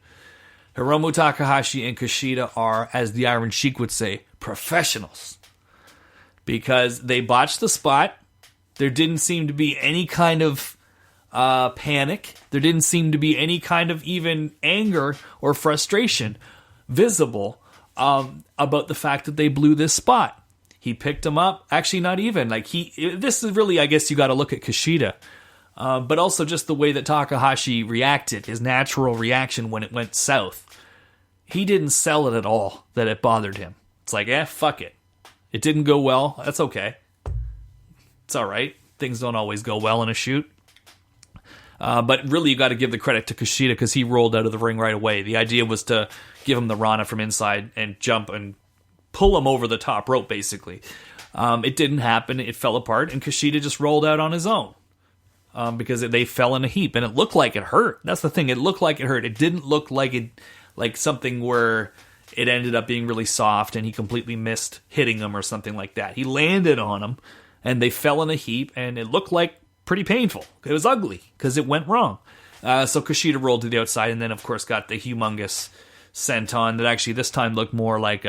Hiromu Takahashi and Kushida are, as the Iron Sheik would say, professionals. Because they botched the spot. There didn't seem to be any kind of panic. There didn't seem to be any kind of even anger or frustration visible about the fact that they blew this spot. He picked him up. Actually, not even. This is really, I guess you got to look at Kushida. But also just the way that Takahashi reacted, his natural reaction when it went south. He didn't sell it at all that it bothered him. It's like, fuck it. It didn't go well. That's okay. It's all right. Things don't always go well in a shoot. But really, you got to give the credit to Kushida because he rolled out of the ring right away. The idea was to give him the Rana from inside and jump and pull him over the top rope, basically. It didn't happen. It fell apart, and Kushida just rolled out on his own because they fell in a heap, and it looked like it hurt. That's the thing. It looked like it hurt. It didn't look like something where it ended up being really soft and he completely missed hitting him or something like that. He landed on him, and they fell in a heap, and it looked like pretty painful. It was ugly because it went wrong. So Kushida rolled to the outside and then, of course, got the humongous senton that actually this time looked more like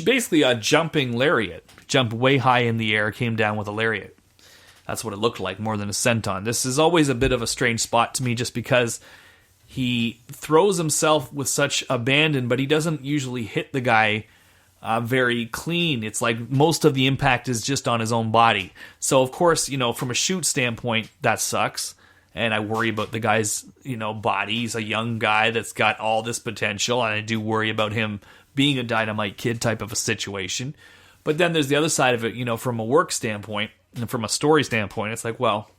basically a jumping lariat. Jumped way high in the air, came down with a lariat. That's what it looked like more than a senton. This is always a bit of a strange spot to me just because he throws himself with such abandon, but he doesn't usually hit the guy very clean. It's like most of the impact is just on his own body. So, of course, from a shoot standpoint, that sucks. And I worry about the guy's, body. He's a young guy that's got all this potential. And I do worry about him being a Dynamite Kid type of a situation. But then there's the other side of it, from a work standpoint and from a story standpoint. It's like, well,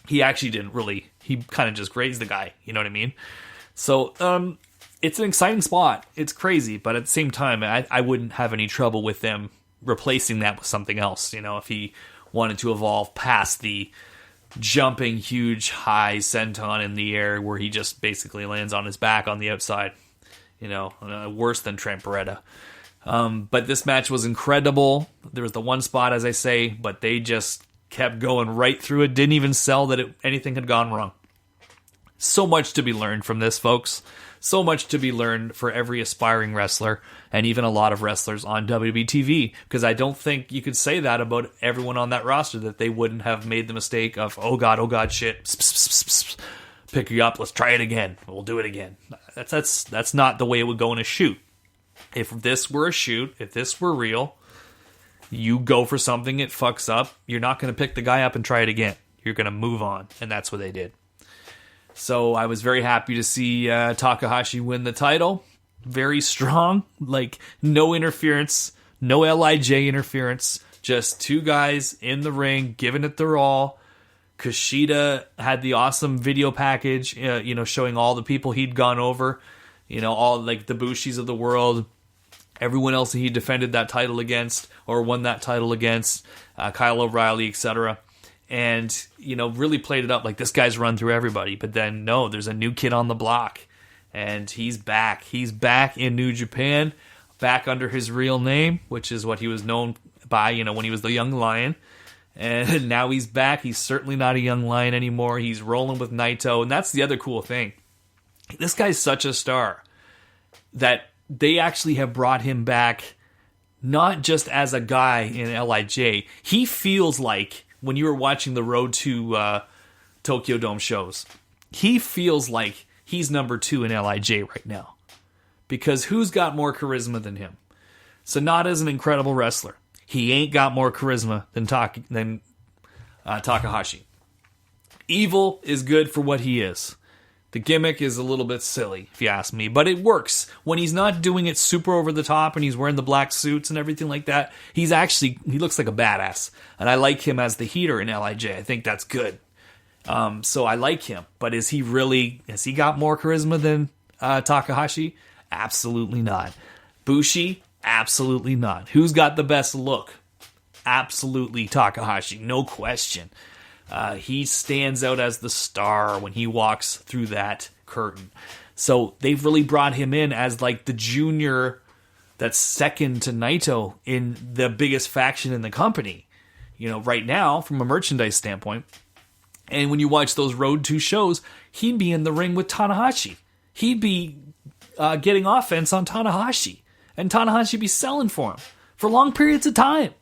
he actually didn't really, he kind of just grazed the guy. You know what I mean? So, it's an exciting spot. It's crazy, but at the same time, I wouldn't have any trouble with them replacing that with something else. If he wanted to evolve past the jumping huge high senton in the air where he just basically lands on his back on the outside. Worse than Trent Beretta. But this match was incredible. There was the one spot, as I say, but they just kept going right through it. Didn't even sell that anything had gone wrong. So much to be learned from this, folks. So much to be learned for every aspiring wrestler and even a lot of wrestlers on WWE TV, because I don't think you could say that about everyone on that roster, that they wouldn't have made the mistake of, oh God, shit, pick you up, let's try it again, we'll do it again. That's not the way it would go in a shoot. If this were a shoot, if this were real, you go for something, it fucks up, you're not going to pick the guy up and try it again. You're going to move on, and that's what they did. So I was very happy to see Takahashi win the title. Very strong. No interference. No LIJ interference. Just two guys in the ring giving it their all. Kushida had the awesome video package, showing all the people he'd gone over. All the Bushis of the world. Everyone else that he defended that title against or won that title against. Kyle O'Reilly, etc. And, really played it up like this guy's run through everybody. But then, no, there's a new kid on the block. And he's back. He's back in New Japan. Back under his real name, which is what he was known by, when he was the Young Lion. And now he's back. He's certainly not a Young Lion anymore. He's rolling with Naito. And that's the other cool thing. This guy's such a star that they actually have brought him back not just as a guy in LIJ. He feels like, when you were watching the Road to Tokyo Dome shows, he feels like he's number 2 in LIJ right now. Because who's got more charisma than him? Sonata's an incredible wrestler. He ain't got more charisma than Takahashi. Evil is good for what he is. The gimmick is a little bit silly, if you ask me, but it works. When he's not doing it super over the top and he's wearing the black suits and everything like that, he looks like a badass. And I like him as the heater in LIJ. I think that's good. So I like him. But has he got more charisma than Takahashi? Absolutely not. Bushi? Absolutely not. Who's got the best look? Absolutely Takahashi, no question. He stands out as the star when he walks through that curtain. So they've really brought him in as like the junior that's second to Naito in the biggest faction in the company. Right now, from a merchandise standpoint. And when you watch those Road 2 shows, he'd be in the ring with Tanahashi. He'd be getting offense on Tanahashi. And Tanahashi be selling for him for long periods of time.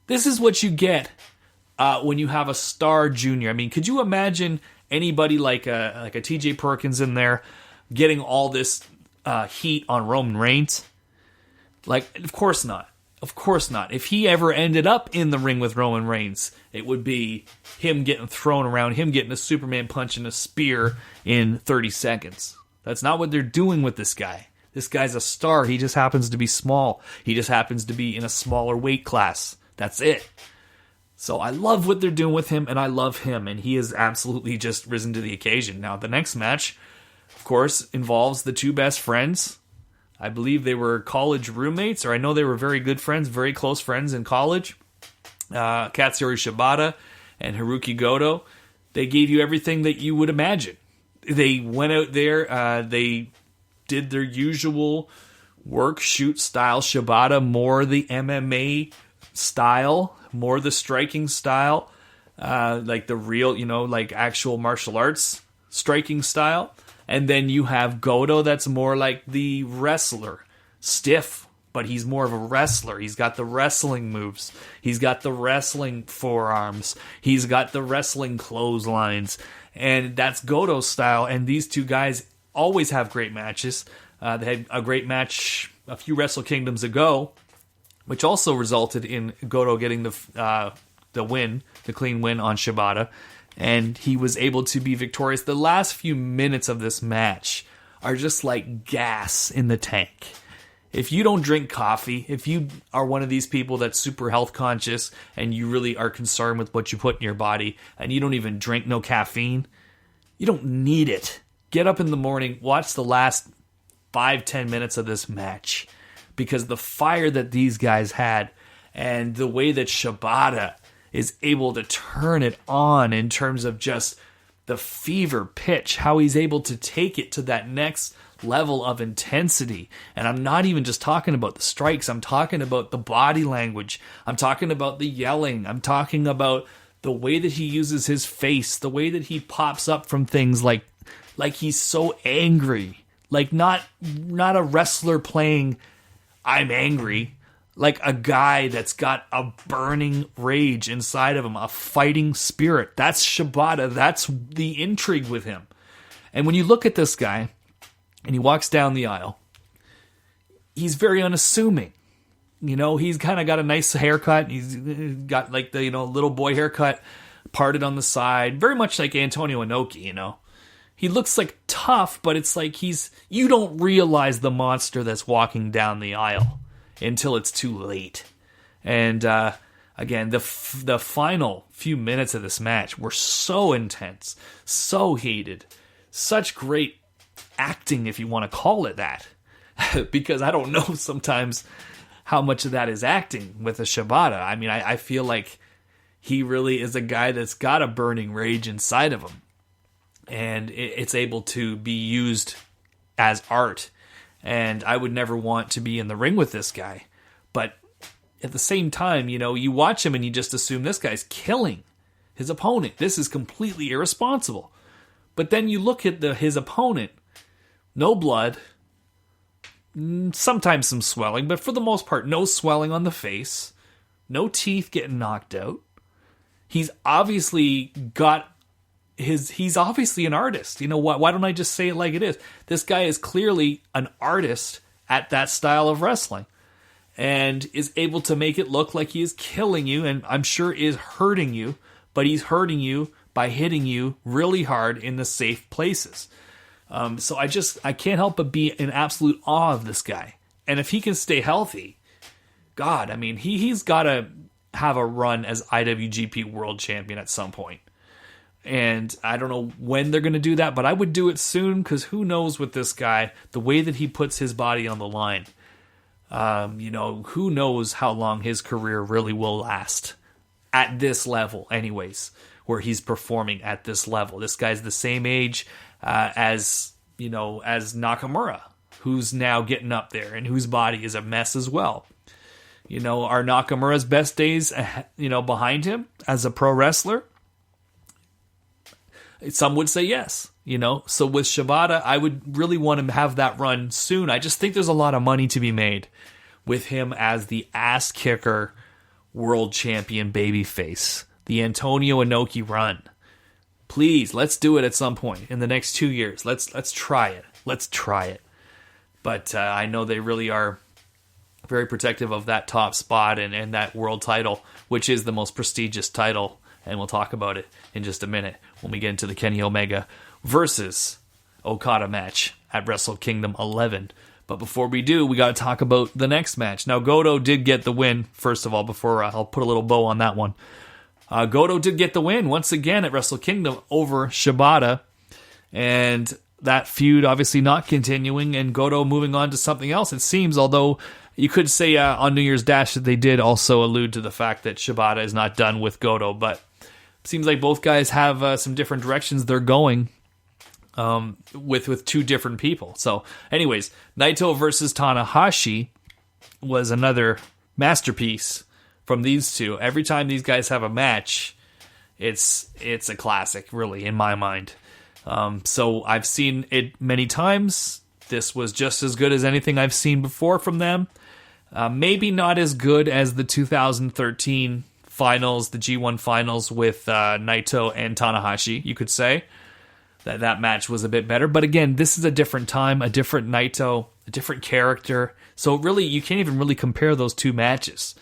This is what you get when you have a star junior. I mean, could you imagine anybody like a TJ Perkins in there getting all this heat on Roman Reigns? Like, of course not. Of course not. If he ever ended up in the ring with Roman Reigns, it would be him getting thrown around, him getting a Superman punch and a spear in 30 seconds. That's not what they're doing with this guy. This guy's a star. He just happens to be small. He just happens to be in a smaller weight class. That's it. So I love what they're doing with him, and I love him, and he has absolutely just risen to the occasion. Now, the next match, of course, involves the two best friends. I believe they were college roommates, or I know they were very good friends, very close friends in college. Katsuyori Shibata and Haruki Goto. They gave you everything that you would imagine. They went out there, they did their usual work, shoot style. Shibata more the MMA style, more the striking style, like the real, like actual martial arts striking style. And then you have Goto that's more like the wrestler, stiff, but he's more of a wrestler. He's got the wrestling moves. He's got the wrestling forearms. He's got the wrestling clotheslines. And that's Goto's style. And these two guys always have great matches. They had a great match a few Wrestle Kingdoms ago, which also resulted in Goto getting the win, the clean win on Shibata. And he was able to be victorious. The last few minutes of this match are just like gas in the tank. If you don't drink coffee, if you are one of these people that's super health conscious and you really are concerned with what you put in your body and you don't even drink no caffeine, you don't need it. Get up in the morning, watch the last 5-10 minutes of this match, because the fire that these guys had and the way that Shibata is able to turn it on in terms of just the fever pitch, how he's able to take it to that next level of intensity. And I'm not even just talking about the strikes. I'm talking about the body language. I'm talking about the yelling. I'm talking about the way that he uses his face, the way that he pops up from things like he's so angry. Like not a wrestler playing I'm angry. Like a guy that's got a burning rage inside of him, a fighting spirit. That's Shibata. That's the intrigue with him. And when you look at this guy, and he walks down the aisle, he's very unassuming. He's kind of got a nice haircut. He's got like the, little boy haircut parted on the side. Very much like Antonio Inoki, He looks like tough, but it's like you don't realize the monster that's walking down the aisle until it's too late. And again, the final few minutes of this match were so intense, so heated, such great acting, if you want to call it that, because I don't know sometimes how much of that is acting with a Shibata. I mean, I feel like he really is a guy that's got a burning rage inside of him, and it's able to be used as art. And I would never want to be in the ring with this guy. But at the same time, you watch him and you just assume this guy's killing his opponent. This is completely irresponsible. But then you look at his opponent, no blood, sometimes some swelling, but for the most part, no swelling on the face, no teeth getting knocked out. He's obviously he's obviously an artist. Why don't I just say it like it is? This guy is clearly an artist at that style of wrestling and is able to make it look like he is killing you, and I'm sure is hurting you, but he's hurting you by hitting you really hard in the safe places. So I can't help but be in absolute awe of this guy. And if he can stay healthy, God, I mean, he's got to have a run as IWGP World Champion at some point. And I don't know when they're going to do that, but I would do it soon, because who knows with this guy, the way that he puts his body on the line. Who knows how long his career really will last at this level anyways, where he's performing at this level. This guy's the same age as Nakamura, who's now getting up there and whose body is a mess as well. Are Nakamura's best days, behind him as a pro wrestler? Some would say yes, So with Shibata, I would really want him to have that run soon. I just think there's a lot of money to be made with him as the ass kicker world champion babyface. The Antonio Inoki run. Please, let's do it at some point in the next 2 years. Let's try it. Let's try it. But I know they really are very protective of that top spot and that world title, which is the most prestigious title. And we'll talk about it in just a minute when we get into the Kenny Omega versus Okada match at Wrestle Kingdom 11. But before we do, we got to talk about the next match. Now, Goto did get the win, first of all, before I'll put a little bow on that one. Goto did get the win once again at Wrestle Kingdom over Shibata. And that feud obviously not continuing, and Goto moving on to something else, it seems, although you could say on New Year's Dash that they did also allude to the fact that Shibata is not done with Goto, but it seems like both guys have some different directions they're going with two different people. So anyways, Naito versus Tanahashi was another masterpiece from these two. Every time these guys have a match, it's a classic, really, in my mind. So I've seen it many times. This was just as good as anything I've seen before from them. Maybe not as good as the 2013 finals, the G1 finals with Naito and Tanahashi, you could say. That match was a bit better. But again, this is a different time, a different Naito, a different character. So really, you can't even really compare those two matches,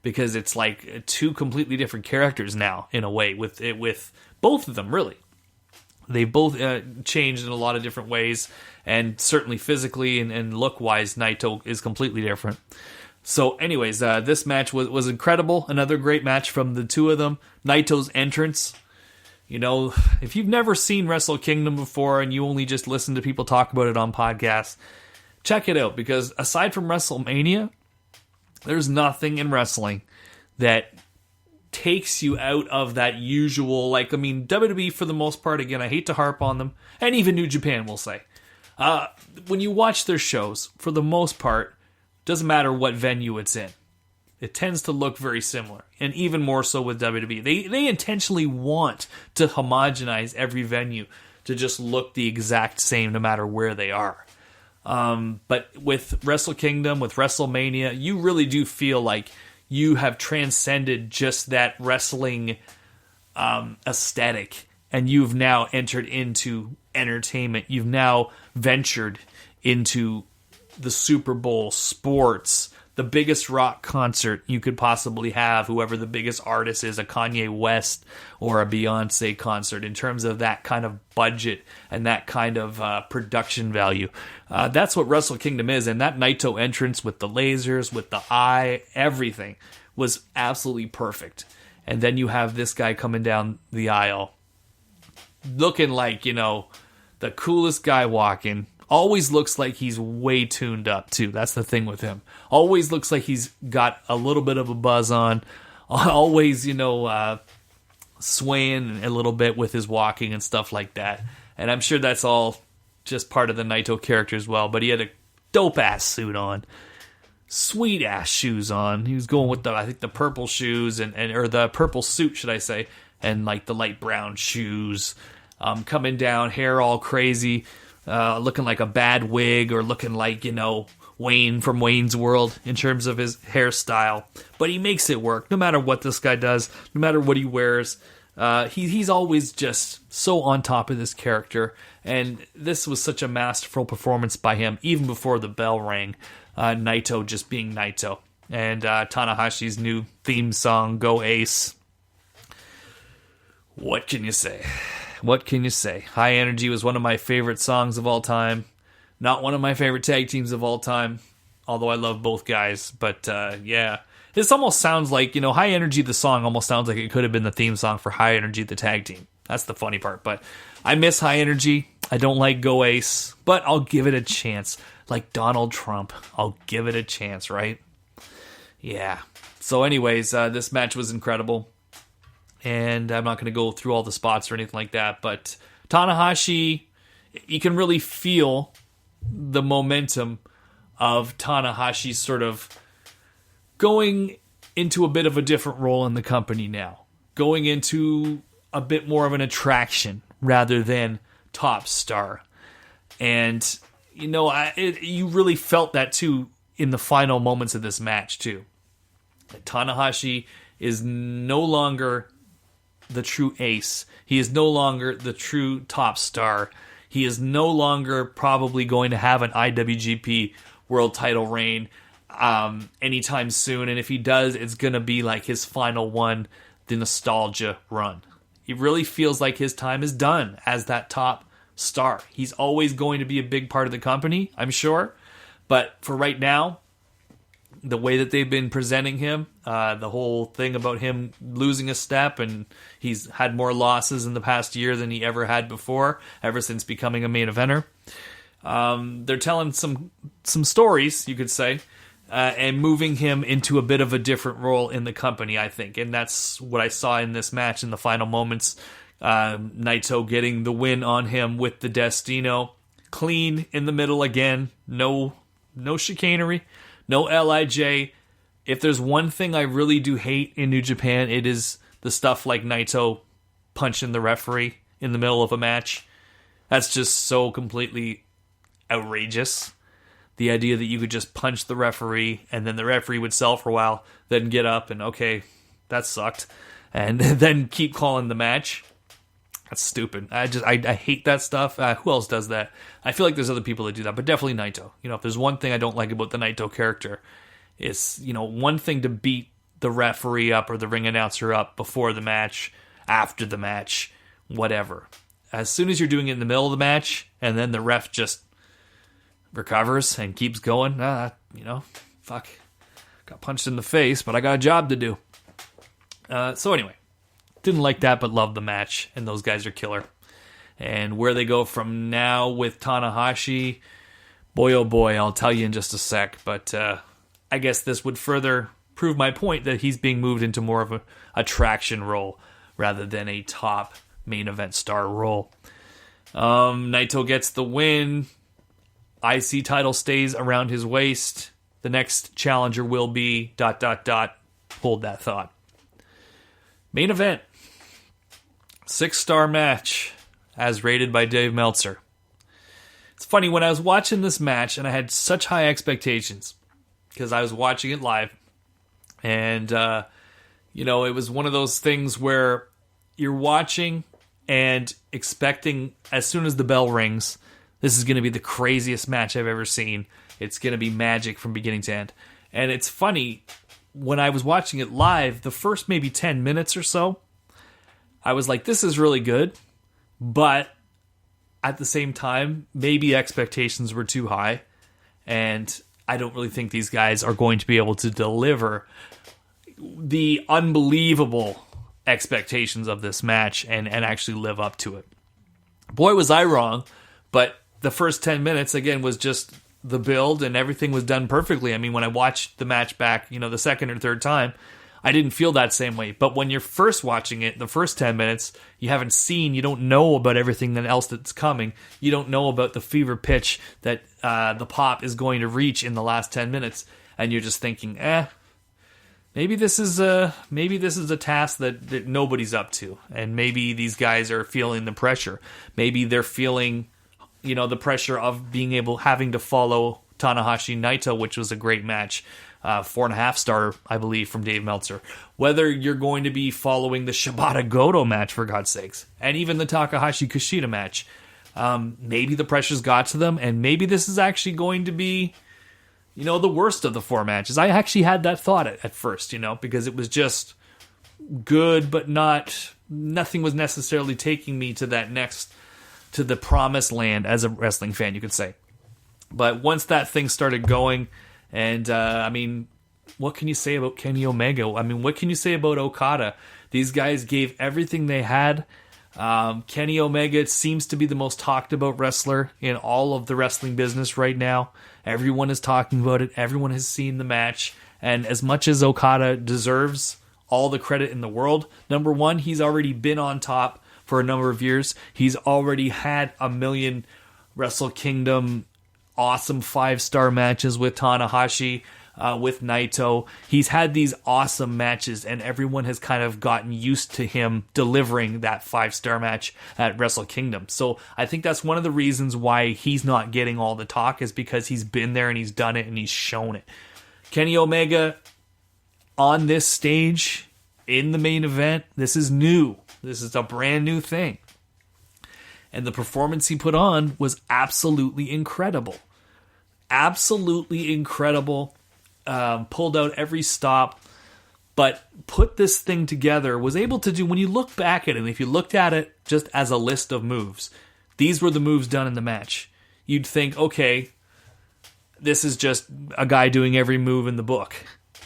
because it's like two completely different characters now, in a way, with both of them, really. They both changed in a lot of different ways, and certainly physically and look-wise, Naito is completely different. So anyways, this match was incredible. Another great match from the two of them. Naito's entrance. If you've never seen Wrestle Kingdom before and you only just listen to people talk about it on podcasts, check it out, because aside from WrestleMania, there's nothing in wrestling that takes you out of that usual, WWE for the most part, again, I hate to harp on them, and even New Japan will say, when you watch their shows, for the most part, doesn't matter what venue it's in, it tends to look very similar, and even more so with WWE. They intentionally want to homogenize every venue to just look the exact same no matter where they are. But with Wrestle Kingdom, with WrestleMania, you really do feel like you have transcended just that wrestling aesthetic, and you've now entered into entertainment. You've now ventured into the Super Bowl, sports, the biggest rock concert you could possibly have, whoever the biggest artist is, a Kanye West or a Beyonce concert, in terms of that kind of budget and that kind of production value. That's what Wrestle Kingdom is, and that Naito entrance with the lasers, with the eye, everything was absolutely perfect. And then you have this guy coming down the aisle looking like, the coolest guy walking. Always looks like he's way tuned up, too. That's the thing with him. Always looks like he's got a little bit of a buzz on. Always, swaying a little bit with his walking and stuff like that. And I'm sure that's all just part of the Naito character as well. But he had a dope-ass suit on. Sweet-ass shoes on. He was going with the purple shoes, or the purple suit, should I say, and the light brown shoes. Coming down, hair all crazy. Looking like a bad wig, or looking like, Wayne from Wayne's World in terms of his hairstyle. But he makes it work, no matter what this guy does, no matter what he wears. He's always just so on top of this character, and this was such a masterful performance by him, even before the bell rang. Naito just being Naito. And Tanahashi's new theme song, Go Ace. What can you say? What can you say? High Energy was one of my favorite songs of all time. Not one of my favorite tag teams of all time, although I love both guys. But yeah, this almost sounds like, High Energy, the song, almost sounds like it could have been the theme song for High Energy, the tag team. That's the funny part. But I miss High Energy. I don't like Go Ace, but I'll give it a chance. Like Donald Trump, I'll give it a chance, right? Yeah. So anyways, this match was incredible. And I'm not going to go through all the spots or anything like that, but Tanahashi, you can really feel the momentum of Tanahashi sort of going into a bit of a different role in the company now. Going into a bit more of an attraction rather than top star. And, you really felt that too in the final moments of this match too. Tanahashi is no longer the true ace. He is no longer the true top star. He is no longer probably going to have an IWGP world title reign anytime soon. And if he does, it's going to be like his final one, the nostalgia run. It really feels like his time is done as that top star. He's always going to be a big part of the company, I'm sure. But for right now, the way that they've been presenting him, the whole thing about him losing a step, and he's had more losses in the past year than he ever had before, ever since becoming a main eventer. They're telling some stories, you could say, and moving him into a bit of a different role in the company, I think. And that's what I saw in this match in the final moments. Naito getting the win on him with the Destino. Clean in the middle again. No chicanery. No LIJ. If there's one thing I really do hate in New Japan, it is the stuff like Naito punching the referee in the middle of a match. That's just so completely outrageous. The idea that you could just punch the referee and then the referee would sell for a while, then get up and, okay, that sucked, and then keep calling the match. That's stupid. I hate that stuff. Who else does that? I feel like there's other people that do that, but definitely Naito. If there's one thing I don't like about the Naito character, it's, one thing to beat the referee up or the ring announcer up before the match, after the match, whatever. As soon as you're doing it in the middle of the match, and then the ref just recovers and keeps going, fuck. Got punched in the face, but I got a job to do. So anyway. Didn't like that, but loved the match, and those guys are killer. And where they go from now with Tanahashi, boy oh boy, I'll tell you in just a sec. But I guess this would further prove my point that he's being moved into more of an attraction role rather than a top main event star role. Naito gets the win. IC title stays around his waist. The next challenger will be ... Hold that thought. Main event. 6-star match, as rated by Dave Meltzer. It's funny, when I was watching this match, and I had such high expectations, because I was watching it live, and, it was one of those things where you're watching and expecting, as soon as the bell rings, this is going to be the craziest match I've ever seen. It's going to be magic from beginning to end. And it's funny, when I was watching it live, the first maybe 10 minutes or so, I was like, this is really good, but at the same time, maybe expectations were too high, and I don't really think these guys are going to be able to deliver the unbelievable expectations of this match and actually live up to it. Boy, was I wrong, but the first 10 minutes, again, was just the build, and everything was done perfectly. I mean, when I watched the match back, the second or third time, I didn't feel that same way. But when you're first watching it, the first 10 minutes, you don't know about everything else that's coming. You don't know about the fever pitch that the pop is going to reach in the last 10 minutes. And you're just thinking, maybe this is a task that nobody's up to. And maybe these guys are feeling the pressure. Maybe they're feeling, the pressure of having to follow Tanahashi Naito, which was a great match. 4.5 star, I believe, from Dave Meltzer. Whether you're going to be following the Shibata Goto match, for God's sakes, and even the Takahashi Kushida match, maybe the pressure's got to them, and maybe this is actually going to be, the worst of the 4 matches. I actually had that thought at first, because it was just good, but not nothing was necessarily taking me to the promised land as a wrestling fan, you could say. But once that thing started going, and I mean, what can you say about Kenny Omega? I mean, what can you say about Okada? These guys gave everything they had. Kenny Omega seems to be the most talked about wrestler in all of the wrestling business right now. Everyone is talking about it. Everyone has seen the match. And as much as Okada deserves all the credit in the world, number one, he's already been on top for a number of years. He's already had a million Wrestle Kingdom awesome 5-star matches with Tanahashi, with Naito. He's had these awesome matches, and everyone has kind of gotten used to him delivering that 5-star match at Wrestle Kingdom. So I think that's one of the reasons why he's not getting all the talk, is because he's been there and he's done it and he's shown it. Kenny Omega on this stage in the main event, this is new. This is a brand new thing. And the performance he put on was absolutely incredible. Absolutely incredible. Pulled out every stop, but put this thing together, was able to do, when you look back at it, if you looked at it just as a list of moves, these were the moves done in the match. You'd think, okay, this is just a guy doing every move in the book,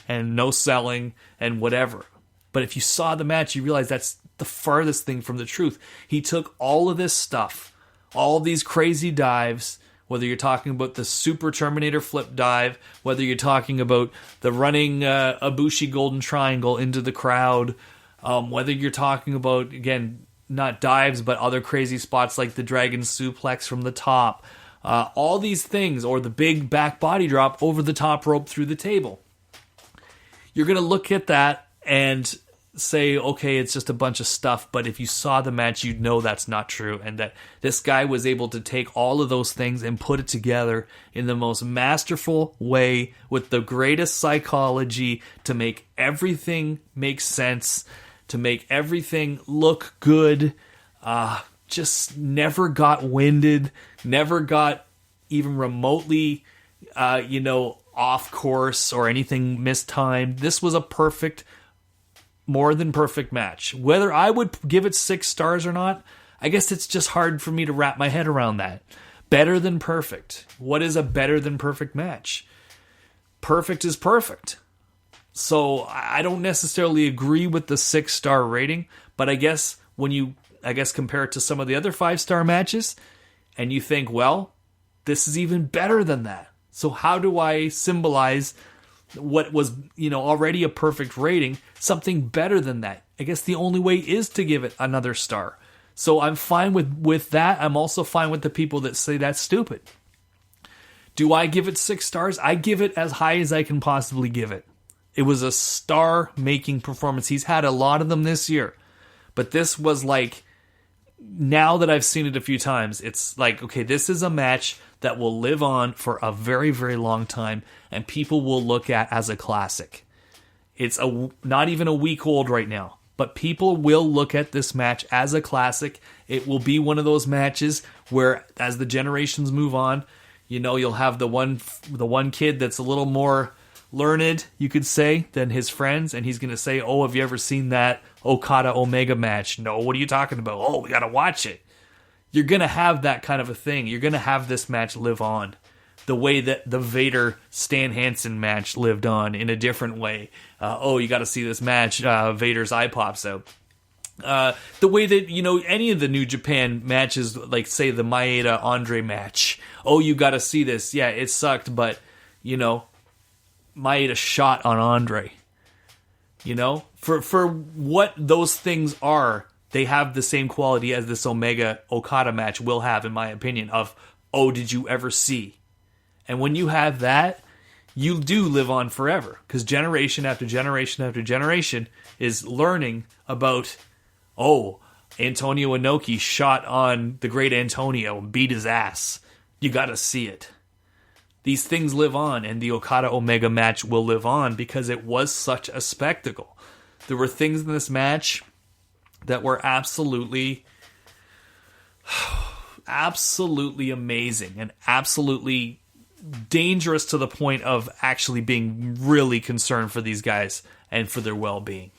and no selling, and whatever. But if you saw the match, you realize that's the farthest thing from the truth. He took all of this stuff, all these crazy dives, whether you're talking about the Super Terminator flip dive, whether you're talking about the running Ibushi Golden Triangle into the crowd, whether you're talking about, again, not dives, but other crazy spots like the Dragon Suplex from the top, all these things, or the big back body drop over the top rope through the table. You're going to look at that and say, okay, it's just a bunch of stuff, but if you saw the match, you'd know that's not true, and that this guy was able to take all of those things and put it together in the most masterful way with the greatest psychology to make everything make sense, to make everything look good. Just never got winded, never got even remotely, off course or anything mistimed. This was a perfect, more than perfect match. Whether I would give it 6 stars or not, I guess it's just hard for me to wrap my head around that. Better than perfect. What is a better than perfect match? Perfect is perfect. So I don't necessarily agree with the 6-star rating, but I guess when you compare it to some of the other 5-star matches, and you think, well, this is even better than that. So how do I symbolize what was, already a perfect rating, something better than that? I guess the only way is to give it another star. So I'm fine with that. I'm also fine with the people that say that's stupid. Do I give it 6 stars? I give it as high as I can possibly give it. It was a star-making performance. He's had a lot of them this year. But this was like, now that I've seen it a few times, it's like, okay, this is a match that will live on for a very, very long time, and people will look at as a classic. It's not even a week old right now, but people will look at this match as a classic. It will be one of those matches where, as the generations move on, you'll have the one kid that's a little more learned, you could say, than his friends, and he's going to say, oh, have you ever seen that Okada Omega match? No, what are you talking about? Oh, we got to watch it. You're going to have that kind of a thing. You're going to have this match live on the way that the Vader Stan Hansen match lived on, in a different way. You got to see this match. Vader's eye pops out. The way that, any of the New Japan matches, like, say, the Maeda Andre match. Oh, you got to see this. Yeah, it sucked, but, Maeda shot on Andre. For what those things are, they have the same quality as this Omega Okada match will have, in my opinion, of, oh, did you ever see? And when you have that, you do live on forever, because generation after generation after generation is learning about, oh, Antonio Inoki shot on the great Antonio and beat his ass. You got to see it. These things live on, and the Okada Omega match will live on because it was such a spectacle. There were things in this match that were absolutely amazing and absolutely dangerous, to the point of actually being really concerned for these guys and for their well-being.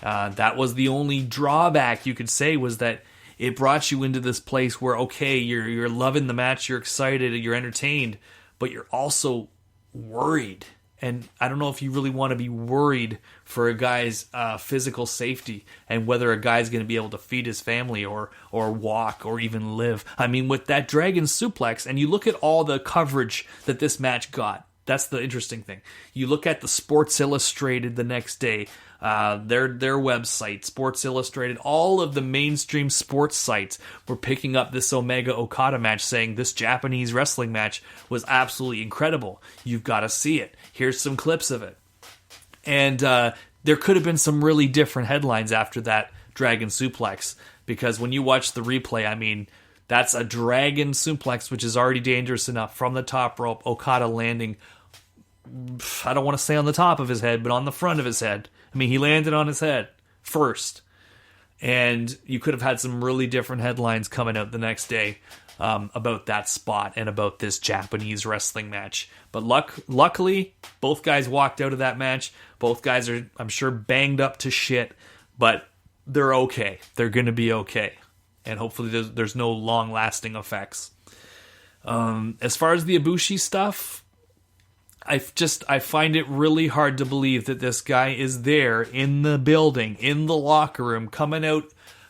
That was the only drawback you could say, was that it brought you into this place where, okay, you're loving the match, you're excited, you're entertained, but you're also worried. And I don't know if you really want to be worried for a guy's physical safety and whether a guy's going to be able to feed his family or walk or even live. I mean, with that dragon suplex, and you look at all the coverage that this match got, that's the interesting thing. You look at the Sports Illustrated the next day, their website, Sports Illustrated, all of the mainstream sports sites were picking up this Omega Okada match, saying this Japanese wrestling match was absolutely incredible. You've got to see it. Here's some clips of it. And there could have been some really different headlines after that dragon suplex, because when you watch the replay, I mean, that's a dragon suplex, which is already dangerous enough, from the top rope, Okada landing, I don't want to say on the top of his head, but on the front of his head. I mean, he landed on his head first. And you could have had some really different headlines coming out the next day about that spot and about this Japanese wrestling match. But luckily, both guys walked out of that match. Both guys are, I'm sure, banged up to shit, but they're okay. They're going to be okay. And hopefully there's no long-lasting effects. As far as the Ibushi stuff, I find it really hard to believe that this guy is there in the building, in the locker room, coming out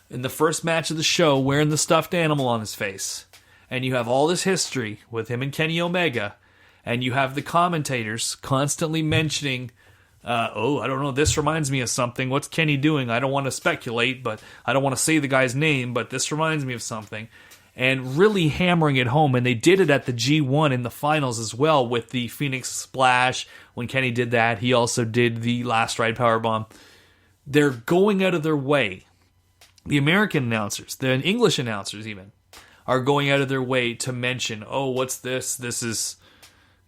in the first match of the show wearing the stuffed animal on his face. And you have all this history with him and Kenny Omega, and you have the commentators constantly mentioning, I don't know, this reminds me of something. What's Kenny doing? I don't want to speculate, but I don't want to say the guy's name, but this reminds me of something. And really hammering it home. And they did it at the G1 in the finals as well with the Phoenix Splash. When Kenny did that, he also did the Last Ride Powerbomb. They're going out of their way. The American announcers, the English announcers even, are going out of their way to mention, oh, what's this? This is,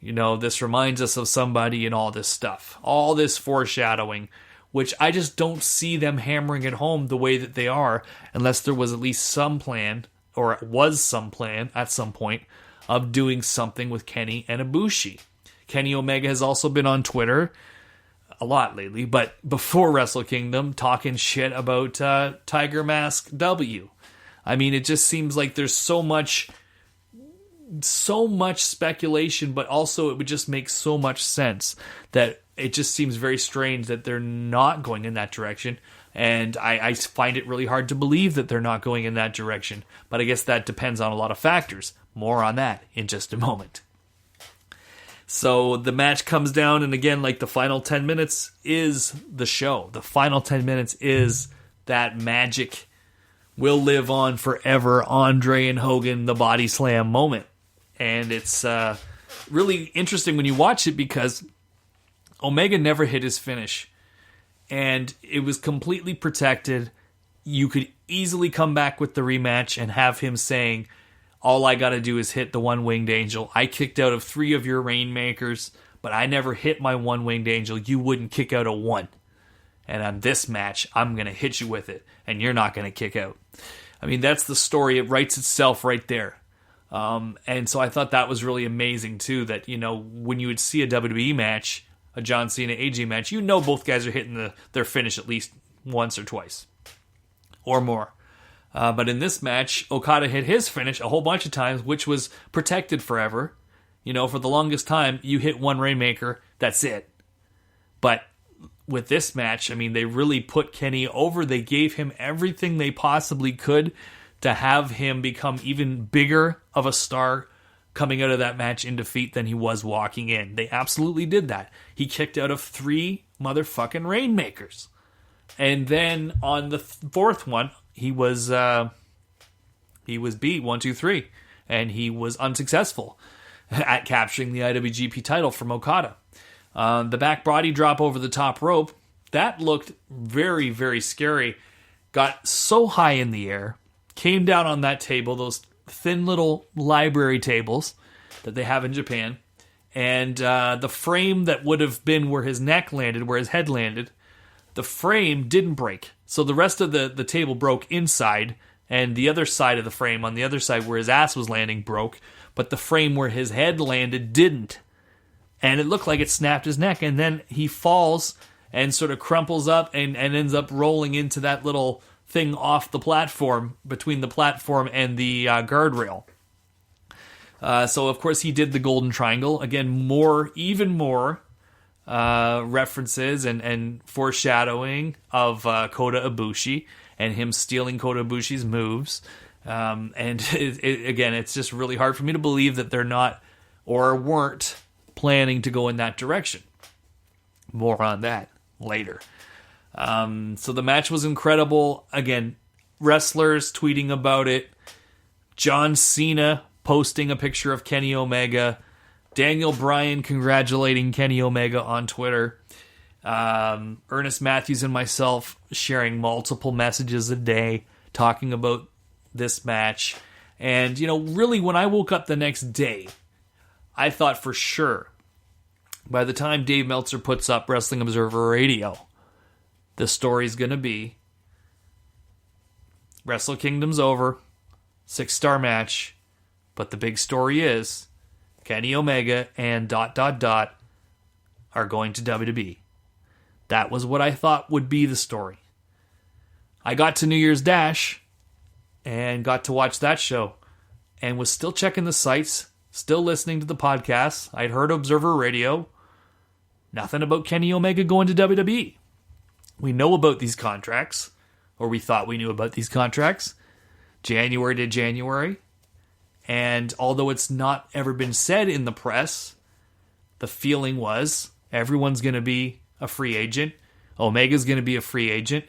this reminds us of somebody and all this stuff. All this foreshadowing, which I just don't see them hammering it home the way that they are, unless there was at least some plan, or was some plan at some point, of doing something with Kenny and Ibushi. Kenny Omega has also been on Twitter a lot lately, but before Wrestle Kingdom, talking shit about Tiger Mask W. I mean, it just seems like there's so much speculation, but also it would just make so much sense that it just seems very strange that they're not going in that direction. And I find it really hard to believe that they're not going in that direction. But I guess that depends on a lot of factors. More on that in just a moment. So the match comes down, and again, like the final 10 minutes is the show. The final 10 minutes is that magic will live on forever, Andre and Hogan, the body slam moment. And it's really interesting when you watch it, because Omega never hit his finish. And it was completely protected. You could easily come back with the rematch and have him saying, all I got to do is hit the one-winged angel. I kicked out of 3 of your rainmakers, but I never hit my one-winged angel. You wouldn't kick out a 1. And on this match, I'm going to hit you with it, and you're not going to kick out. I mean, that's the story. It writes itself right there. And so I thought that was really amazing, too, that, when you would see a WWE match, a John Cena AJ match, both guys are hitting their finish at least once or twice or more. But in this match, Okada hit his finish a whole bunch of times, which was protected forever. For the longest time, you hit one Rainmaker, that's it. But with this match, I mean, they really put Kenny over. They gave him everything they possibly could to have him become even bigger of a star coming out of that match in defeat than he was walking in. They absolutely did that. He kicked out of 3 motherfucking Rainmakers. And then on the 4th one, he was beat 1, 2, 3, and he was unsuccessful at capturing the IWGP title from Okada. The back body drop over the top rope, that looked very, very scary. Got so high in the air, came down on that table, those thin little library tables that they have in Japan, and the frame that would have been where his neck landed, where his head landed, the frame didn't break. So the rest of the table broke inside, and the other side of the frame, on the other side where his ass was landing, broke, but the frame where his head landed didn't. And it looked like it snapped his neck, and then he falls, and sort of crumples up and ends up rolling into that little thing off the platform, between the platform and the guardrail. So, of course, he did the Golden Triangle. Again, even more references and foreshadowing of Kota Ibushi and him stealing Kota Ibushi's moves. And again, it's just really hard for me to believe that they're not or weren't planning to go in that direction. More on that later. So the match was incredible. Again, wrestlers tweeting about it. John Cena posting a picture of Kenny Omega. Daniel Bryan congratulating Kenny Omega on Twitter. Ernest Matthews and myself sharing multiple messages a day talking about this match. And, really when I woke up the next day, I thought for sure by the time Dave Meltzer puts up Wrestling Observer Radio, the story's going to be Wrestle Kingdom's over, 6-star match, but the big story is Kenny Omega and ... are going to WWE. That was what I thought would be the story. I got to New Year's Dash and got to watch that show and was still checking the sites, still listening to the podcasts. I'd heard Observer Radio. Nothing about Kenny Omega going to WWE. We know about these contracts, or we thought we knew about these contracts, January to January. And although it's not ever been said in the press, the feeling was everyone's going to be a free agent. Omega's going to be a free agent.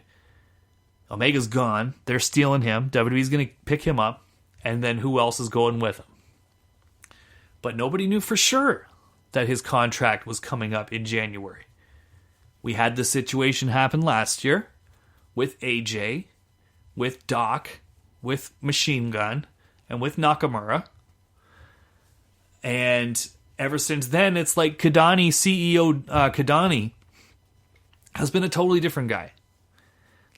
Omega's gone. They're stealing him. WWE's going to pick him up. And then who else is going with him? But nobody knew for sure that his contract was coming up in January. We had the situation happen last year with AJ, with Doc, with Machine Gun, and with Nakamura. And ever since then, it's like Kadani, CEO Kadani, has been a totally different guy.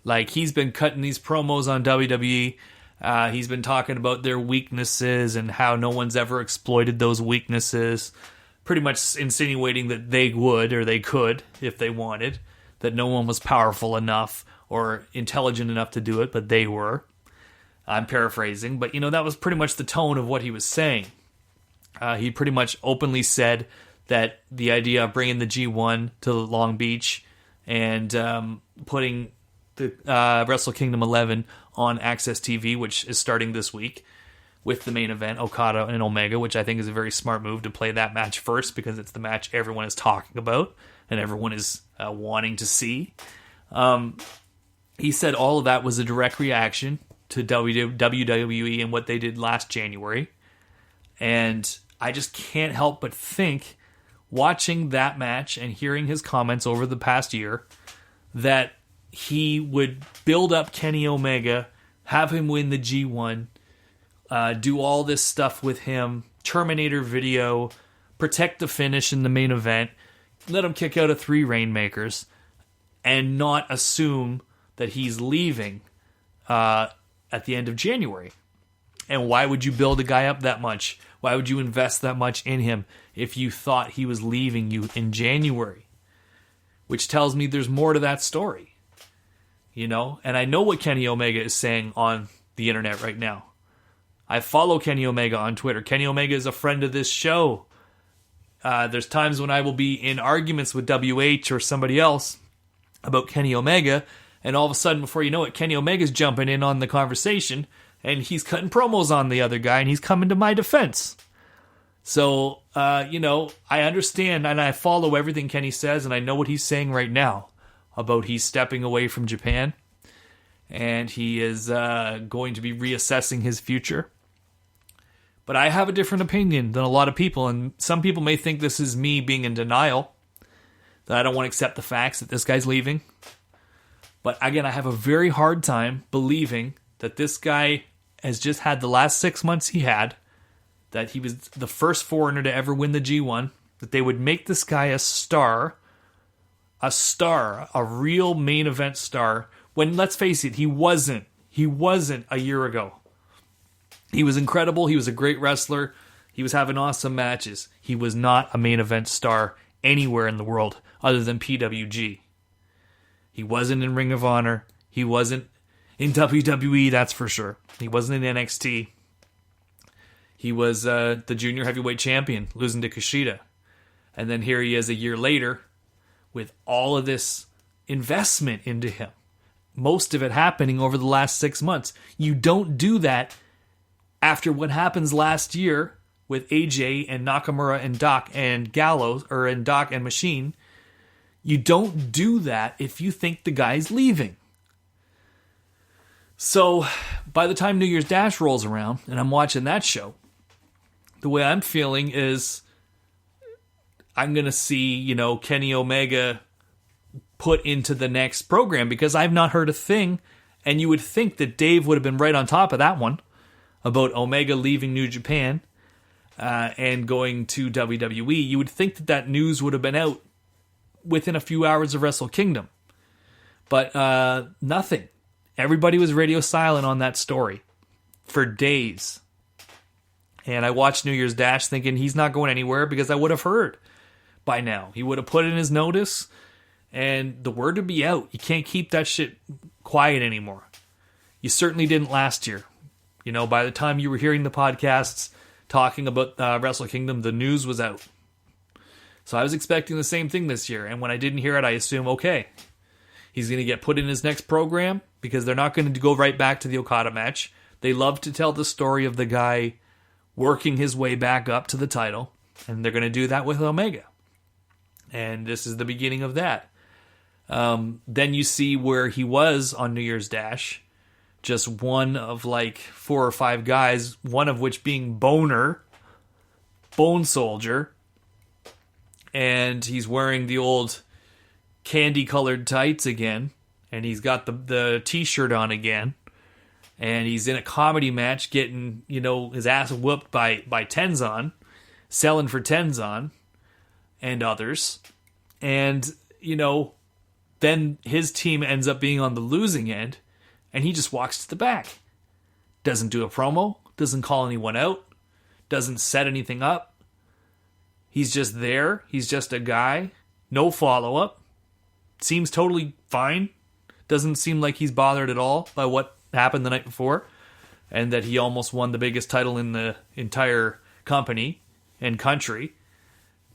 Like, he's been cutting these promos on WWE. He's been talking about their weaknesses and how no one's ever exploited those weaknesses. Pretty much insinuating that they would, or they could, if they wanted. That no one was powerful enough or intelligent enough to do it, but they were. I'm paraphrasing, but that was pretty much the tone of what he was saying. He pretty much openly said that the idea of bringing the G1 to Long Beach and putting the Wrestle Kingdom 11 on Access TV, which is starting this week, with the main event, Okada and Omega, which I think is a very smart move to play that match first because it's the match everyone is talking about and everyone is wanting to see. He said all of that was a direct reaction to WWE and what they did last January. And I just can't help but think, watching that match and hearing his comments over the past year, that he would build up Kenny Omega, have him win the G1, do all this stuff with him, Terminator video, protect the finish in the main event, let him kick out of 3 Rainmakers, and not assume that he's leaving at the end of January. And why would you build a guy up that much? Why would you invest that much in him if you thought he was leaving you in January? Which tells me there's more to that story. And I know what Kenny Omega is saying on the internet right now. I follow Kenny Omega on Twitter. Kenny Omega is a friend of this show. There's times when I will be in arguments with WH or somebody else about Kenny Omega, and all of a sudden, before you know it, Kenny Omega's jumping in on the conversation, and he's cutting promos on the other guy, and he's coming to my defense. So, I understand, and I follow everything Kenny says, and I know what he's saying right now about he's stepping away from Japan, and he is going to be reassessing his future. But I have a different opinion than a lot of people, and some people may think this is me being in denial, that I don't want to accept the facts that this guy's leaving. But again, I have a very hard time believing that this guy has just had the last 6 months he had, that he was the first foreigner to ever win the G1, that they would make this guy a star, a real main event star, when, let's face it, he wasn't a year ago. He was incredible. He was a great wrestler. He was having awesome matches. He was not a main event star anywhere in the world other than PWG. He wasn't in Ring of Honor. He wasn't in WWE, that's for sure. He wasn't in NXT. He was the junior heavyweight champion, losing to Kushida. And then here he is a year later with all of this investment into him. Most of it happening over the last 6 months. You don't do that after what happens last year with AJ and Nakamura and Doc and Gallows, or and Doc and Machine. You don't do that if you think the guy's leaving. So by the time New Year's Dash rolls around and I'm watching that show, the way I'm feeling is I'm going to see, Kenny Omega put into the next program, because I've not heard a thing. And you would think that Dave would have been right on top of that one about Omega leaving New Japan and going to WWE. You would think that news would have been out within a few hours of Wrestle Kingdom. But nothing. Everybody was radio silent on that story for days. And I watched New Year's Dash thinking he's not going anywhere, because I would have heard by now. He would have put in his notice and the word would be out. You can't keep that shit quiet anymore. You certainly didn't last year. By the time you were hearing the podcasts talking about Wrestle Kingdom, the news was out. So I was expecting the same thing this year. And when I didn't hear it, I assumed, okay, he's going to get put in his next program, because they're not going to go right back to the Okada match. They love to tell the story of the guy working his way back up to the title, and they're going to do that with Omega. And this is the beginning of that. Then you see where he was on New Year's Dash, just one of like 4 or 5 guys, one of which being Bone Soldier, and he's wearing the old candy-colored tights again, and he's got the t-shirt on again, and he's in a comedy match getting, his ass whooped by Tenzan, selling for Tenzan and others. And, then his team ends up being on the losing end, and he just walks to the back. Doesn't do a promo, doesn't call anyone out, doesn't set anything up. He's just there. He's just a guy. No follow-up. Seems totally fine. Doesn't seem like he's bothered at all by what happened the night before, and that he almost won the biggest title in the entire company and country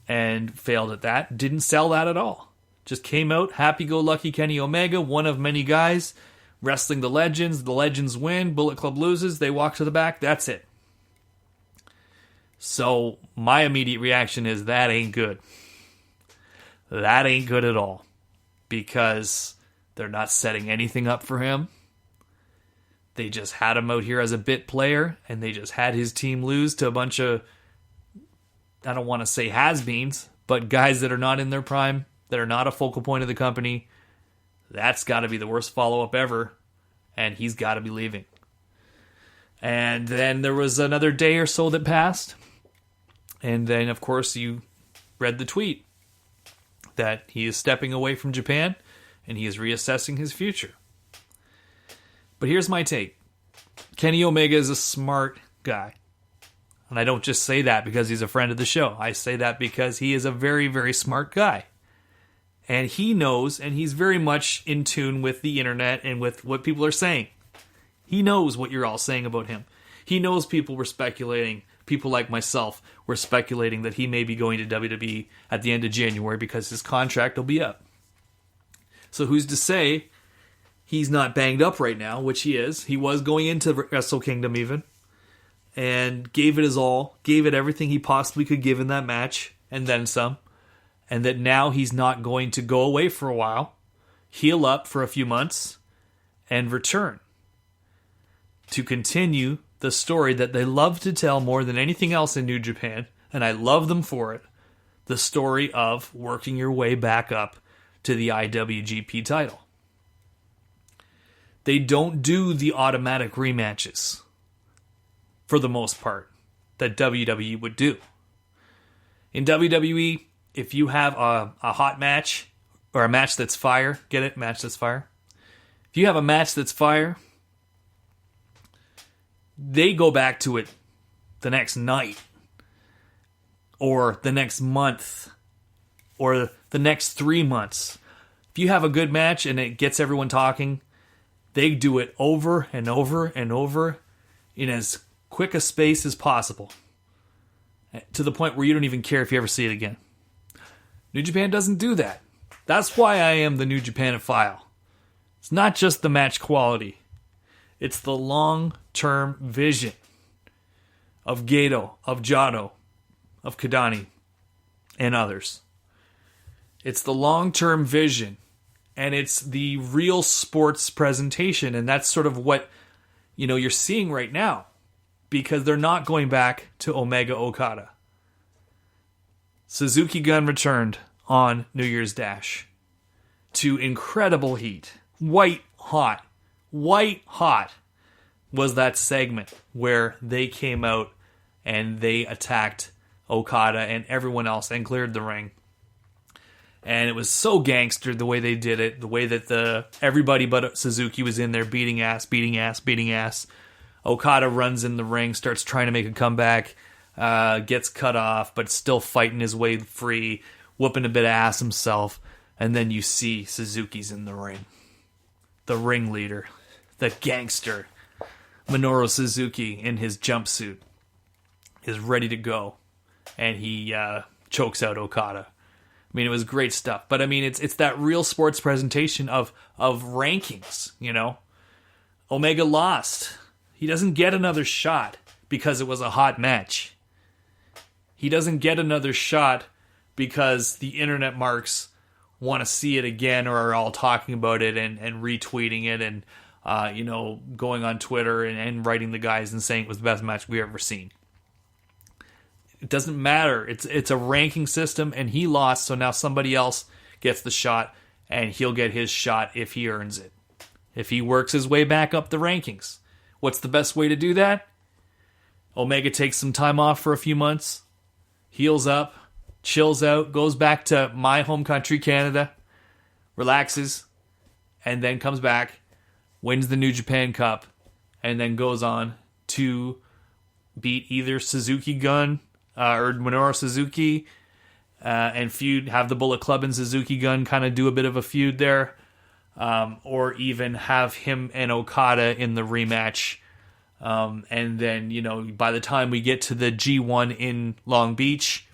and failed at that. Didn't sell that at all. Just came out happy-go-lucky Kenny Omega, one of many guys, wrestling the Legends. The Legends win. Bullet Club loses. They walk to the back. That's it. So my immediate reaction is that ain't good. That ain't good at all. Because they're not setting anything up for him. They just had him out here as a bit player, and they just had his team lose to a bunch of, I don't want to say has-beens, but guys that are not in their prime, that are not a focal point of the company. That's got to be the worst follow-up ever, and he's got to be leaving. And then there was another day or so that passed, and then, of course, you read the tweet that he is stepping away from Japan, and he is reassessing his future. But here's my take. Kenny Omega is a smart guy. And I don't just say that because he's a friend of the show. I say that because he is a very, very smart guy. And he knows, and he's very much in tune with the internet and with what people are saying. He knows what you're all saying about him. He knows people were speculating, people like myself were speculating that he may be going to WWE at the end of January because his contract will be up. So who's to say he's not banged up right now, which he is. He was going into Wrestle Kingdom even, and gave it his all, gave it everything he possibly could give in that match, and then some. And that now he's not going to go away for a while, heal up for a few months, and return to continue the story that they love to tell more than anything else in New Japan, and I love them for it, the story of working your way back up to the IWGP title. They don't do the automatic rematches, for the most part, that WWE would do. In WWE, if you have a hot match, or a match that's fire, get it? Match that's fire. If you have a match that's fire, they go back to it the next night, or the next month, or the next 3 months. If you have a good match and it gets everyone talking, they do it over and over and over in as quick a space as possible, to the point where you don't even care if you ever see it again. New Japan doesn't do that. That's why I am the New Japanophile. It's not just the match quality. It's the long-term vision of Gato, of Jado, of Kidani, and others. It's the long-term vision, and it's the real sports presentation, and that's sort of what you're seeing right now, because they're not going back to Omega Okada. Suzuki-gun returned on New Year's Dash to incredible heat. White hot was that segment where they came out and they attacked Okada and everyone else and cleared the ring. And it was so gangster the way they did it, the way that everybody but Suzuki was in there beating ass. Okada runs in the ring, starts trying to make a comeback, gets cut off, but still fighting his way free, whooping a bit of ass himself. And then you see Suzuki's in the ring. The ringleader, the gangster, Minoru Suzuki in his jumpsuit is ready to go. And he chokes out Okada. I mean, it was great stuff. But I mean, it's that real sports presentation of rankings, Omega lost. He doesn't get another shot because it was a hot match. He doesn't get another shot because the internet marks want to see it again or are all talking about it and retweeting it and, going on Twitter and writing the guys and saying it was the best match we've ever seen. It doesn't matter. It's a ranking system, and he lost, so now somebody else gets the shot, and he'll get his shot if he earns it. If he works his way back up the rankings. What's the best way to do that? Omega takes some time off for a few months, heals up, chills out, goes back to my home country, Canada, relaxes, and then comes back, wins the New Japan Cup, and then goes on to beat either Suzuki-gun or Minoru Suzuki and feud, have the Bullet Club and Suzuki-gun kind of do a bit of a feud there, or even have him and Okada in the rematch. And then, by the time we get to the G1 in Long Beach,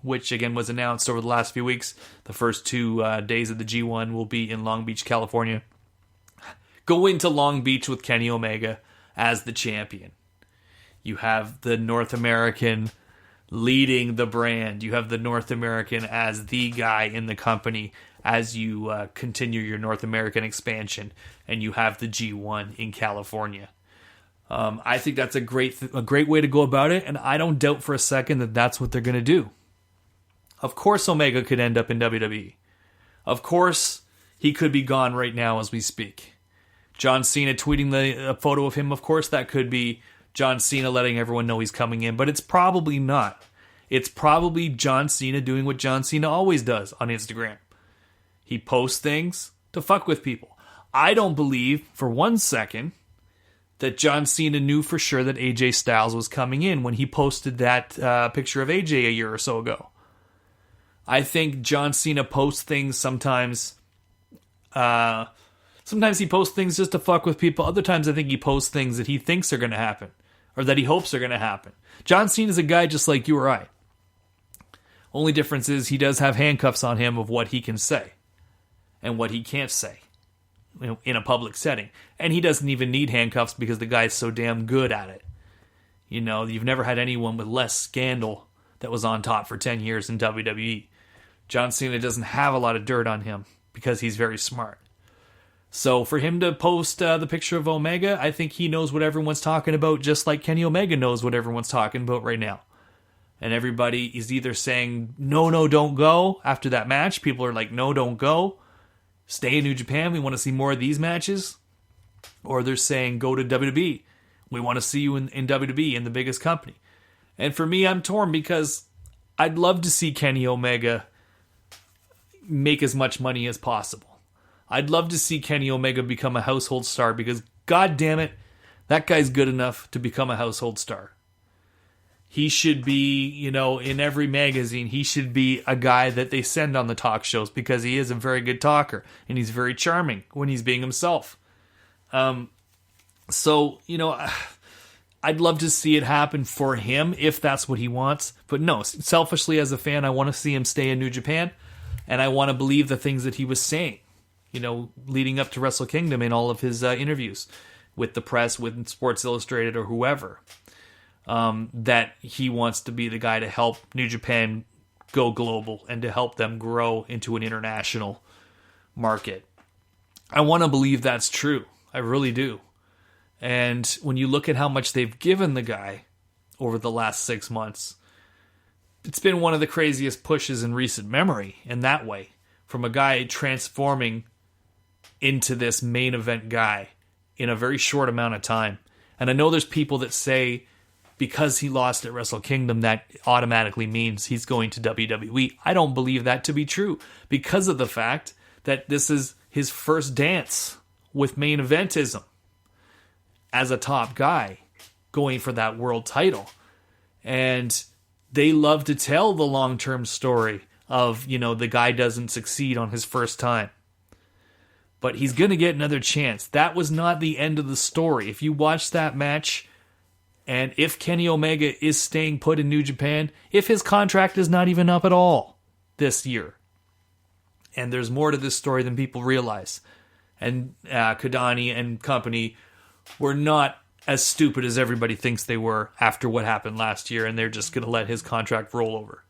which again was announced over the last few weeks, the first 2 days of the G1 will be in Long Beach, California. Go into Long Beach with Kenny Omega as the champion. You have the North American leading the brand. You have the North American as the guy in the company as you continue your North American expansion, and you have the G1 in California. I think that's a great way to go about it, and I don't doubt for a second that that's what they're going to do. Of course Omega could end up in WWE. Of course he could be gone right now as we speak. John Cena tweeting a photo of him, of course that could be John Cena letting everyone know he's coming in, but it's probably not. It's probably John Cena doing what John Cena always does on Instagram. He posts things to fuck with people. I don't believe for 1 second that John Cena knew for sure that AJ Styles was coming in when he posted that picture of AJ a year or so ago. I think John Cena posts things sometimes. Sometimes he posts things just to fuck with people. Other times I think he posts things that he thinks are going to happen, or that he hopes are going to happen. John Cena is a guy just like you or I. Only difference is he does have handcuffs on him of what he can say and what he can't say in a public setting. And he doesn't even need handcuffs because the guy's so damn good at it. You've never had anyone with less scandal that was on top for 10 years in WWE. John Cena doesn't have a lot of dirt on him because he's very smart. So for him to post the picture of Omega, I think he knows what everyone's talking about, just like Kenny Omega knows what everyone's talking about right now. And everybody is either saying, no, don't go after that match. People are like, no, don't go. Stay in New Japan. We want to see more of these matches. Or they're saying, go to WWE. We want to see you in WWE, in the biggest company. And for me, I'm torn because I'd love to see Kenny Omega make as much money as possible. I'd love to see Kenny Omega become a household star because, god damn it, that guy's good enough to become a household star. He should be, in every magazine, he should be a guy that they send on the talk shows because he is a very good talker and he's very charming when he's being himself. So, I'd love to see it happen for him if that's what he wants. But no, selfishly as a fan, I want to see him stay in New Japan and I want to believe the things that he was saying, leading up to Wrestle Kingdom in all of his interviews with the press, with Sports Illustrated or whoever. That he wants to be the guy to help New Japan go global and to help them grow into an international market. I want to believe that's true. I really do. And when you look at how much they've given the guy over the last 6 months, it's been one of the craziest pushes in recent memory in that way. From a guy transforming into this main event guy in a very short amount of time. And I know there's people that say, because he lost at Wrestle Kingdom, that automatically means he's going to WWE. I don't believe that to be true because of the fact that this is his first dance with main eventism as a top guy going for that world title. And they love to tell the long-term story of, the guy doesn't succeed on his first time. But he's going to get another chance. That was not the end of the story. If you watch that match, and if Kenny Omega is staying put in New Japan, if his contract is not even up at all this year, and there's more to this story than people realize, and Kadani and company were not as stupid as everybody thinks they were after what happened last year, and they're just going to let his contract roll over.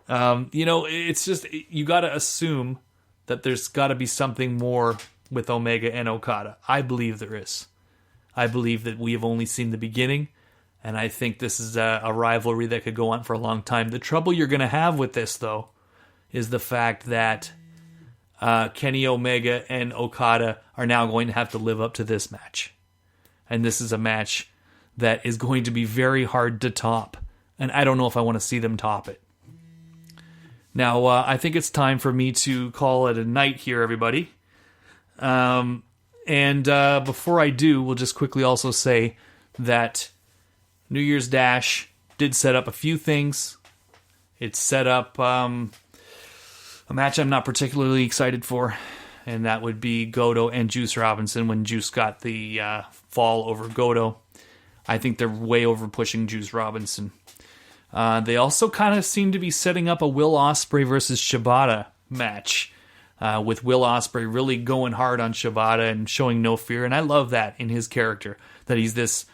It's just, you got to assume that there's got to be something more with Omega and Okada. I believe there is. I believe that we have only seen the beginning, and I think this is a rivalry that could go on for a long time. The trouble you're going to have with this, though, is the fact that Kenny Omega and Okada are now going to have to live up to this match. And this is a match that is going to be very hard to top, and I don't know if I want to see them top it. Now, I think it's time for me to call it a night here, everybody. And before I do, we'll just quickly also say that New Year's Dash did set up a few things. It set up a match I'm not particularly excited for, and that would be Goto and Juice Robinson when Juice got the fall over Goto. I think they're way over pushing Juice Robinson. They also kind of seem to be setting up a Will Ospreay versus Shibata match. With Will Ospreay really going hard on Shibata and showing no fear. And I love that in his character, that he's this,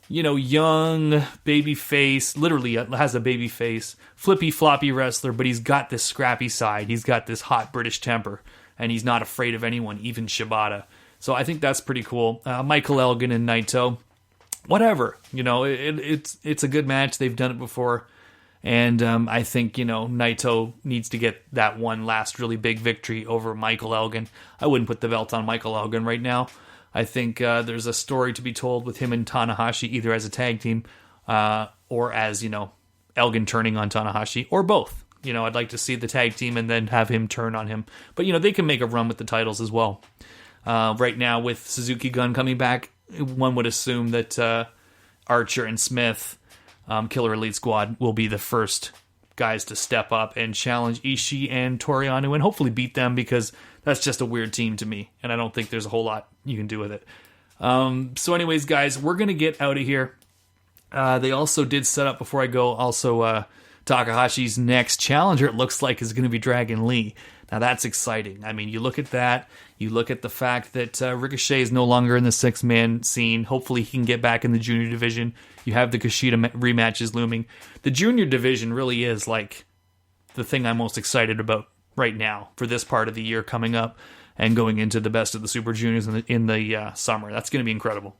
young baby face, literally has a baby face, flippy floppy wrestler, but he's got this scrappy side. He's got this hot British temper, and he's not afraid of anyone, even Shibata. So I think that's pretty cool. Michael Elgin and Naito, whatever, it's a good match. They've done it before. And I think, Naito needs to get that one last really big victory over Michael Elgin. I wouldn't put the belt on Michael Elgin right now. I think there's a story to be told with him and Tanahashi, either as a tag team or as, Elgin turning on Tanahashi, or both. I'd like to see the tag team and then have him turn on him. But, they can make a run with the titles as well. Right now, with Suzuki-gun coming back, one would assume that Archer and Smith, Killer Elite Squad, will be the first guys to step up and challenge Ishii and Toru Yano and hopefully beat them, because that's just a weird team to me, and I don't think there's a whole lot you can do with it. So anyways, guys, we're going to get out of here. They also did set up, before I go, also Takahashi's next challenger, it looks like, is going to be Dragon Lee. Now that's exciting. I mean, you look at that, you look at the fact that Ricochet is no longer in the six-man scene. Hopefully he can get back in the junior division. You have the Kushida rematches looming. The junior division really is like the thing I'm most excited about right now for this part of the year coming up and going into the best of the Super Juniors in the summer. That's going to be incredible.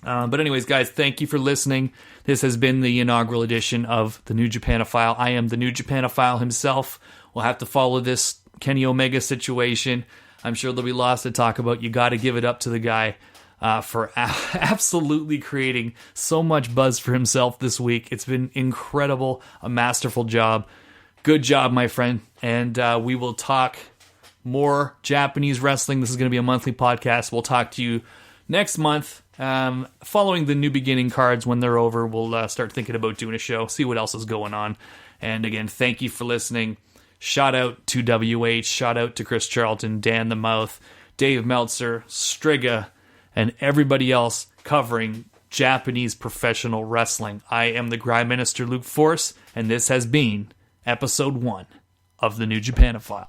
But anyways, guys, thank you for listening. This has been the inaugural edition of the New Japanophile. I am the New Japanophile himself. We'll have to follow this Kenny Omega situation. I'm sure there'll be lots to talk about. You got to give it up to the guy for absolutely creating so much buzz for himself this week. It's been incredible, a masterful job. Good job, my friend. And we will talk more Japanese wrestling. This is going to be a monthly podcast. We'll talk to you next month Following the New Beginning cards, when they're over, we'll start thinking about doing a show, see what else is going on. And again, thank you for listening. Shout out to WH, shout out to Chris Charlton, Dan the Mouth, Dave Meltzer, Striga, and everybody else covering Japanese professional wrestling. I am the Grime Minister Luke Force, and this has been episode 1 of the New Japanophile.